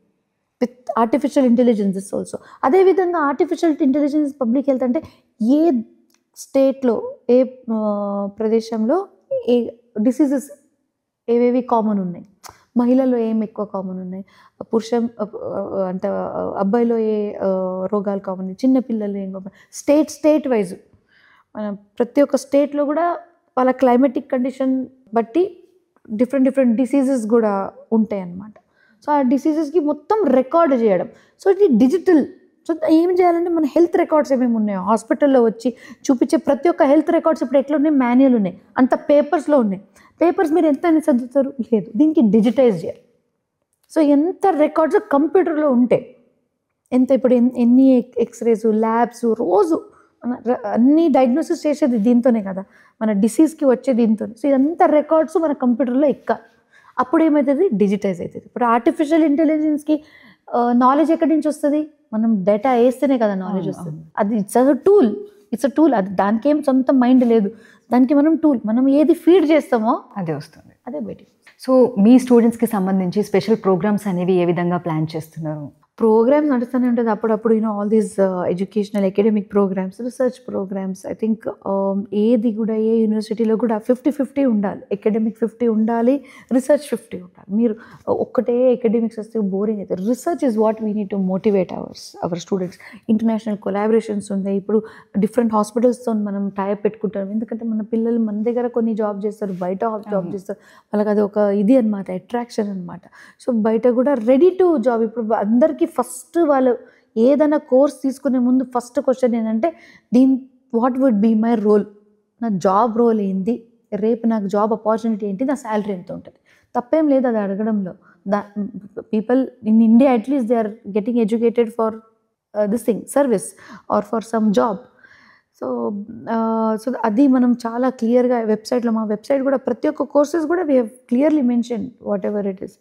విత్ ఆర్టిఫిషియల్ ఇంటెలిజెన్స్ ఆల్సో. అదేవిధంగా ఆర్టిఫిషియల్ ఇంటెలిజెన్స్ పబ్లిక్ హెల్త్ అంటే ఏ స్టేట్లో, ఏ ప్రదేశంలో ఏ డిసీజెస్ ఏవేవి కామన్ ఉన్నాయి, మహిళల్లో ఏం ఎక్కువ కామన్ ఉన్నాయి, అంటే అబ్బాయిలో ఏ రోగాలు కామన్ ఉన్నాయి, చిన్నపిల్లలు ఏం కామన్, స్టేట్ వైజ్ మన ప్రతి ఒక్క స్టేట్లో కూడా వాళ్ళ క్లైమేటిక్ కండిషన్ బట్టి డిఫరెంట్ డిసీజెస్ కూడా ఉంటాయి అన్నమాట. సో ఆ డిసీజెస్కి మొత్తం రికార్డ్ చేయడం. సో ఇది డిజిటల్. సో ఏం చేయాలంటే మన హెల్త్ రికార్డ్స్ ఏమేమి ఉన్నాయో హాస్పిటల్లో వచ్చి చూపించే ప్రతి ఒక్క హెల్త్ రికార్డ్స్ ఇప్పుడు ఎట్లా ఉన్నాయి, మాన్యువల్ ఉన్నాయి, అంత పేపర్స్లో ఉన్నాయి. పేపర్స్ మీరు ఎంత అని చదువుతారు? లేదు. దీనికి డిజిటైజ్ చేయాలి. సో ఎంత రికార్డ్స్ కంప్యూటర్లో ఉంటాయి, ఎంత ఇప్పుడు ఎన్ని ఎక్స్రేస్, ల్యాబ్స్, రోజు అన్ని డయాగ్నోసిస్ చేసేది దీంతోనే కదా, మన డిసీజ్కి వచ్చే దీంతో. సో ఇదంతా రికార్డ్స్ మన కంప్యూటర్లో ఎక్కాలి. అప్పుడు ఏమవుతుంది? డిజిటైజ్ అవుతుంది. ఇప్పుడు ఆర్టిఫిషియల్ ఇంటెలిజెన్స్కి నాలెడ్జ్ ఎక్కడి నుంచి వస్తుంది? మనం డేటా వేస్తేనే కదా నాలెడ్జ్ వస్తుంది. అది ఇట్స్ అ టూల్. అది దానికి ఏం సొంత మైండ్ లేదు, దానికి మనం టూల్. మనం ఏది ఫీడ్ చేస్తామో అదే వస్తుంది, అదే బయటికి. సో మీ స్టూడెంట్స్కి సంబంధించి స్పెషల్ ప్రోగ్రామ్స్ అనేవి ఏ విధంగా ప్లాన్ చేస్తున్నారు? ప్రోగ్రామ్స్ నడుస్తూనే ఉంటుంది అప్పుడప్పుడు, all these educational academic programmes, research programmes. I think ఏది కూడా ఏ యూనివర్సిటీలో కూడా 50-50 ఉండాలి. అకాడమిక్ 50 ఉండాలి, రీసెర్చ్ 50 ఉండాలి. మీరు ఒక్కటే అకాడమిక్స్ వస్తే బోరింగ్ అవుతుంది. Research is what we need to motivate our students. International collaborations ఉన్నాయి. ఇప్పుడు డిఫరెంట్ హాస్పిటల్స్తో మనం టైప్ పెట్టుకుంటాం, ఎందుకంటే మన పిల్లలు మన దగ్గర కొన్ని జాబ్ చేస్తారు, బయట జాబ్ చేస్తారు. వాళ్ళకి అది ఒక ఇది అనమాట, అట్రాక్షన్ అనమాట. సో బయట కూడా రెడీ టు జాబ్. ఇప్పుడు అందరికీ ఫస్ట్ వాళ్ళు ఏదైనా కోర్స్ తీసుకునే ముందు ఫస్ట్ క్వశ్చన్ ఏంటంటే what would be my role, నా జాబ్ రోల్ ఏంటి, రేపు నాకు జాబ్ ఆపర్చునిటీ ఏంటి, నా శాలరీ ఎంత ఉంటుంది. తప్పేం లేదు అది అడగడంలో. People in India at least they are getting educated for this thing, service or for some job. So అది మనం చాలా క్లియర్గా వెబ్సైట్లో, మా వెబ్సైట్ కూడా ప్రతి ఒక్క కోర్సెస్ కూడా we have clearly mention what ever it is.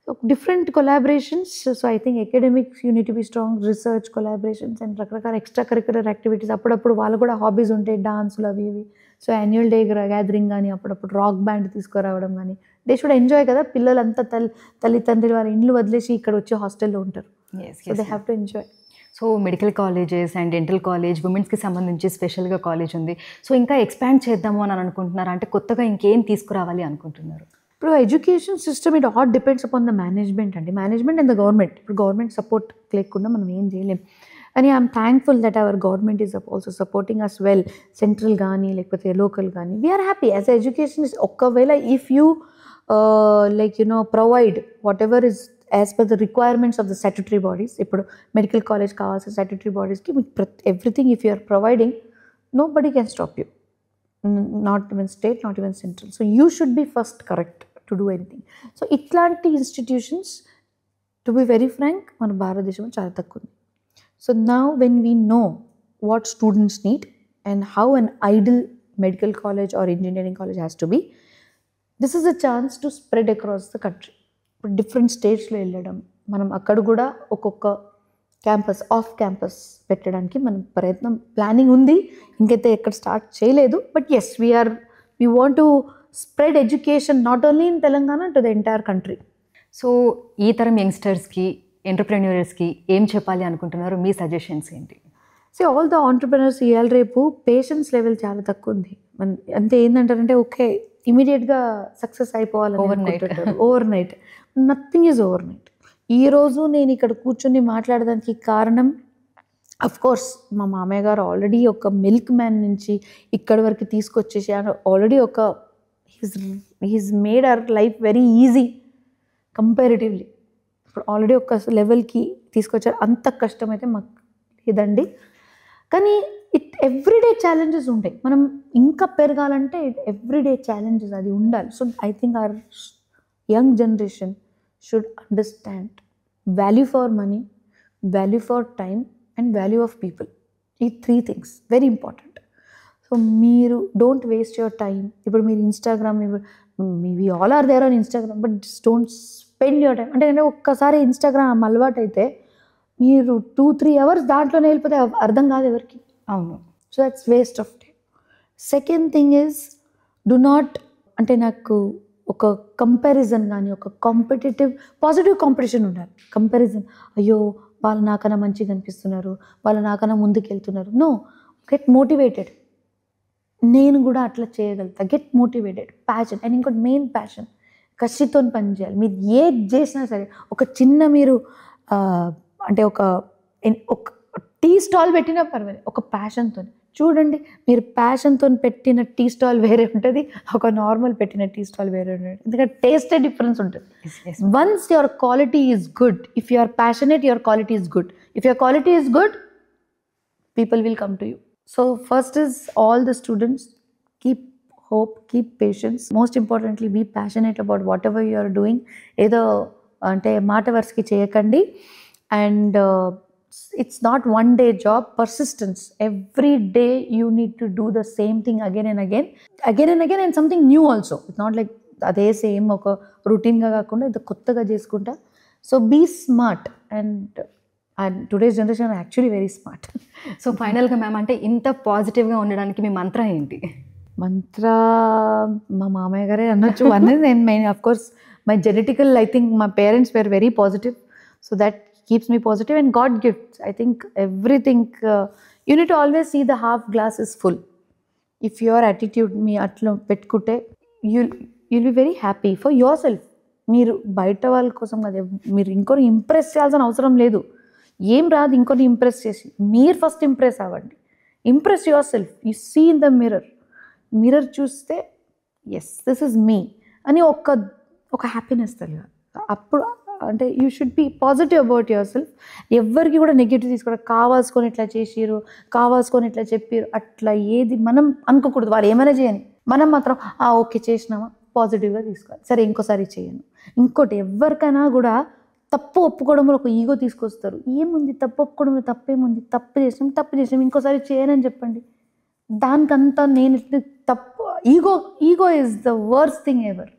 So different collaborations. So I think academics you need to be strong, research collaborations and రకరకాల ఎక్స్ట్రా కరిక్యులర్ యాక్టివిటీస్. అప్పుడప్పుడు వాళ్ళు కూడా హాబీస్ ఉంటాయి, డాన్సులు అవి ఇవి. సో యాన్యువల్ డే గ్యాదరింగ్ కానీ, అప్పుడప్పుడు రాక్ బ్యాండ్ తీసుకురావడం కానీ, దే షుడ్ ఎంజాయ్ కదా. పిల్లలంతా తల్లిదండ్రులు వాళ్ళ ఇండ్లు వదిలేసి ఇక్కడ వచ్చి హాస్టల్లో ఉంటారు. So they have to enjoy. So medical colleges and dental college, ఉమెన్స్కి సంబంధించి స్పెషల్గా కాలేజ్ ఉంది. సో ఇంకా ఎక్స్పాండ్ చేద్దాము అని అనుకుంటున్నారు, అంటే కొత్తగా ఇంకేం తీసుకురావాలి అనుకుంటున్నారు? ఇప్పుడు education system it all depends upon the management and the government. ఇప్పుడు గవర్నమెంట్ సపోర్ట్ లేకుండా మనం ఏం చేయలేం. అని I'm thankful that our government is also supporting us well. Central కానీ లేకపోతే లోకల్ కానీ వీఆర్ హ్యాపీ యాజ్ ఎడ్యుకేషన్. ఒకవేళ if you provide whatever is as per the requirements of the statutory bodies. ఇప్పుడు మెడికల్ కాలేజ్ కావాల్సిన statutory బాడీస్కి మీకు everything if you are providing, no body can stop you, not even state, not even central. So you should be first correct to do anything. So ఇట్లాంటి institutions to be very frank మన భారతదేశంలో చాలా తక్కువ ఉంది. So now when we know what students need and how an ideal medical college or engineering college has to be, this is a chance to spread across the country. ఇప్పుడు different స్టేట్స్లో వెళ్ళడం, మనం అక్కడ కూడా ఒక్కొక్క క్యాంపస్, ఆఫ్ క్యాంపస్ పెట్టడానికి మనం ప్రయత్నం, ప్లానింగ్ ఉంది. ఇంకైతే ఎక్కడ స్టార్ట్ చేయలేదు. But yes, we want to spread education not only in Telangana to the entire country. So ఈ తరం యంగ్స్టర్స్కి, ఎంటర్ప్రెన్యూర్స్కి ఏం చెప్పాలి అనుకుంటున్నారు? మీ సజెషన్స్ ఏంటి? సో ఆల్ ద ఆంటర్ప్రెనర్స్ ఇవాళ రేపు పేషెన్స్ లెవెల్ చాలా తక్కువ ఉంది. అంతే ఏంటంటారంటే ఓకే ఇమీడియట్గా సక్సెస్ అయిపోవాలి overnight. Nothing is overnight. ఈరోజు నేను ఇక్కడ కూర్చొని మాట్లాడడానికి కారణం అఫ్ కోర్స్ మా మామయ్య గారు ఆల్రెడీ ఒక మిల్క్ మ్యాన్ నుంచి ఇక్కడి వరకు తీసుకొచ్చేసి ఆల్రెడీ ఒక he's made our life very easy comparatively. ఇప్పుడు ఆల్రెడీ ఒక లెవెల్కి తీసుకొచ్చారు. అంత కష్టమైతే మాకు లేదండి. కానీ ఎవ్రీడే ఛాలెంజెస్ ఉంటాయి. మనం ఇంకా పెరగాలంటే ఎవ్రీడే ఛాలెంజెస్ అది ఉండాలి. So I think our young generation should understand value for money, value for time and value of people. These 3 things very important. So మీరు don't waste your time. ఇప్పుడు మీరు Instagram, we all are there on Instagram, but just don't spend your time. అంటే ఒక్కసారి Instagram అలవాటు అయితే మీరు 2-3 hours దాంట్లోనే వెళ్ళిపోతే అర్థం కాదు ఎవరికి. అవును. So that's waste of time. Second thing is do not, అంటే నాకు ఒక కంపారిజన్ కానీ, ఒక కాంపిటేటివ్ పాజిటివ్ కాంపిటీషన్ ఉండాలి. కంపారిజన్, అయ్యో వాళ్ళు నాకన్నా మంచిగా కనిపిస్తున్నారు, వాళ్ళు నాకన్నా ముందుకు వెళ్తున్నారు. No, get motivated. నేను కూడా అట్లా చేయగలుగుతా. Get motivated, passion. అండ్ ఇంకోటి మెయిన్ ప్యాషన్, కసితో పని చేయాలి. మీరు ఏది చేసినా సరే, ఒక చిన్న మీరు అంటే ఒక టీ స్టాల్ పెట్టినా పర్వాలేదు, ఒక ప్యాషన్తో చూడండి. మీరు ప్యాషన్తో పెట్టిన టీ స్టాల్ వేరే ఉంటుంది, ఒక నార్మల్ పెట్టిన టీ స్టాల్ వేరే ఉంటుంది. ఎందుకంటే టేస్టే డిఫరెన్స్ ఉంటుంది. Once your quality is good, if you are passionate, your quality is good. If your quality is good, people will come to you. So first is all the students, keep hope, keep patience. Most importantly, be passionate about whatever you are doing. ఏదో అంటే మాట వరుసకి చేయకండి. And it's not one day job, persistence. Every day you need to do the same thing again and again and something new also. It's not like అదే same ఒక రొటీన్గా కాకుండా ఇది కొత్తగా చేసుకుంటా. So be smart. And today's generation actually very smart. So ఫైనల్గా ma'am, అంటే ఇంత పాజిటివ్గా ఉండడానికి మీ మంత్రం ఏంటి? మంత్ర మా మామయ్య గారే అనొచ్చు. నేను main of course my genetical, I think my parents wear very positive. So that keeps me positive, and God gifts. I think everything, you need to always see the half glass is full. If your attitude me atlo pettukute, you'll be very happy for yourself. మీరు బయట వాళ్ళ కోసం కదా, మీరు ఇంకొని impress చేయాల్సిన అవసరం లేదు. ఏం రాదు ఇంకొని ఇంప్రెస్ చేసి, మీరు ఫస్ట్ ఇంప్రెస్ అవ్వండి. Impress yourself. You see in the mirror చూస్తే ఎస్ దిస్ ఇస్ మీ అని ఒక హ్యాపీనెస్ తెలియదు. అప్పుడు అంటే you should be positive about yourself. ఎవరికి కూడా నెగిటివ్ తీసుకోవడం, కావాల్సుకొని ఇట్లా చేసిరు, కావాల్సుకొని ఇట్లా చెప్పారు, అట్లా ఏది మనం అనుకోకూడదు. వాళ్ళు ఏమైనా చేయని, మనం మాత్రం ఓకే చేసినామా పాజిటివ్గా తీసుకోవాలి. సరే ఇంకోసారి చేయను. ఇంకోటి ఎవరికైనా కూడా తప్పు ఒప్పుకోవడంలో ఒక ఈగో తీసుకొస్తారు. ఏముంది తప్పు ఒప్పుకోవడంలో తప్పేముంది, తప్పు చేసినాం ఇంకోసారి చేయనని చెప్పండి. దానికంతా నేను తప్పు, ego is the worst thing ever.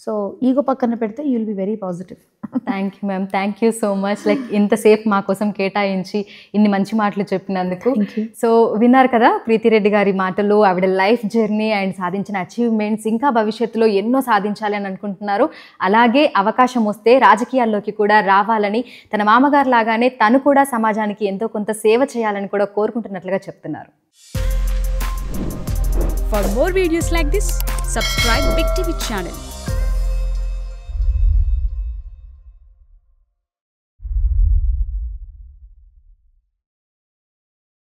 So ego పక్కన పెడితే you will be very positive. Thank you ma'am, thank you so much. Like ఇంతసేపు మా కోసం కేటాయించి ఇన్ని మంచి మాటలు చెప్పినందుకు. సో విన్నారు కదా ప్రీతిరెడ్డి గారి మాటలు, ఆవిడ లైఫ్ జర్నీ అండ్ సాధించిన అచీవ్మెంట్స్, ఇంకా భవిష్యత్తులో ఎన్నో సాధించాలి అని అనుకుంటున్నారు. అలాగే అవకాశం వస్తే రాజకీయాల్లోకి కూడా రావాలని, తన మామగారు లాగానే తను కూడా సమాజానికి ఎంతో కొంత సేవ చేయాలని కూడా కోరుకుంటున్నట్లుగా చెప్తున్నారు. For more videos like this, subscribe Big TV channel.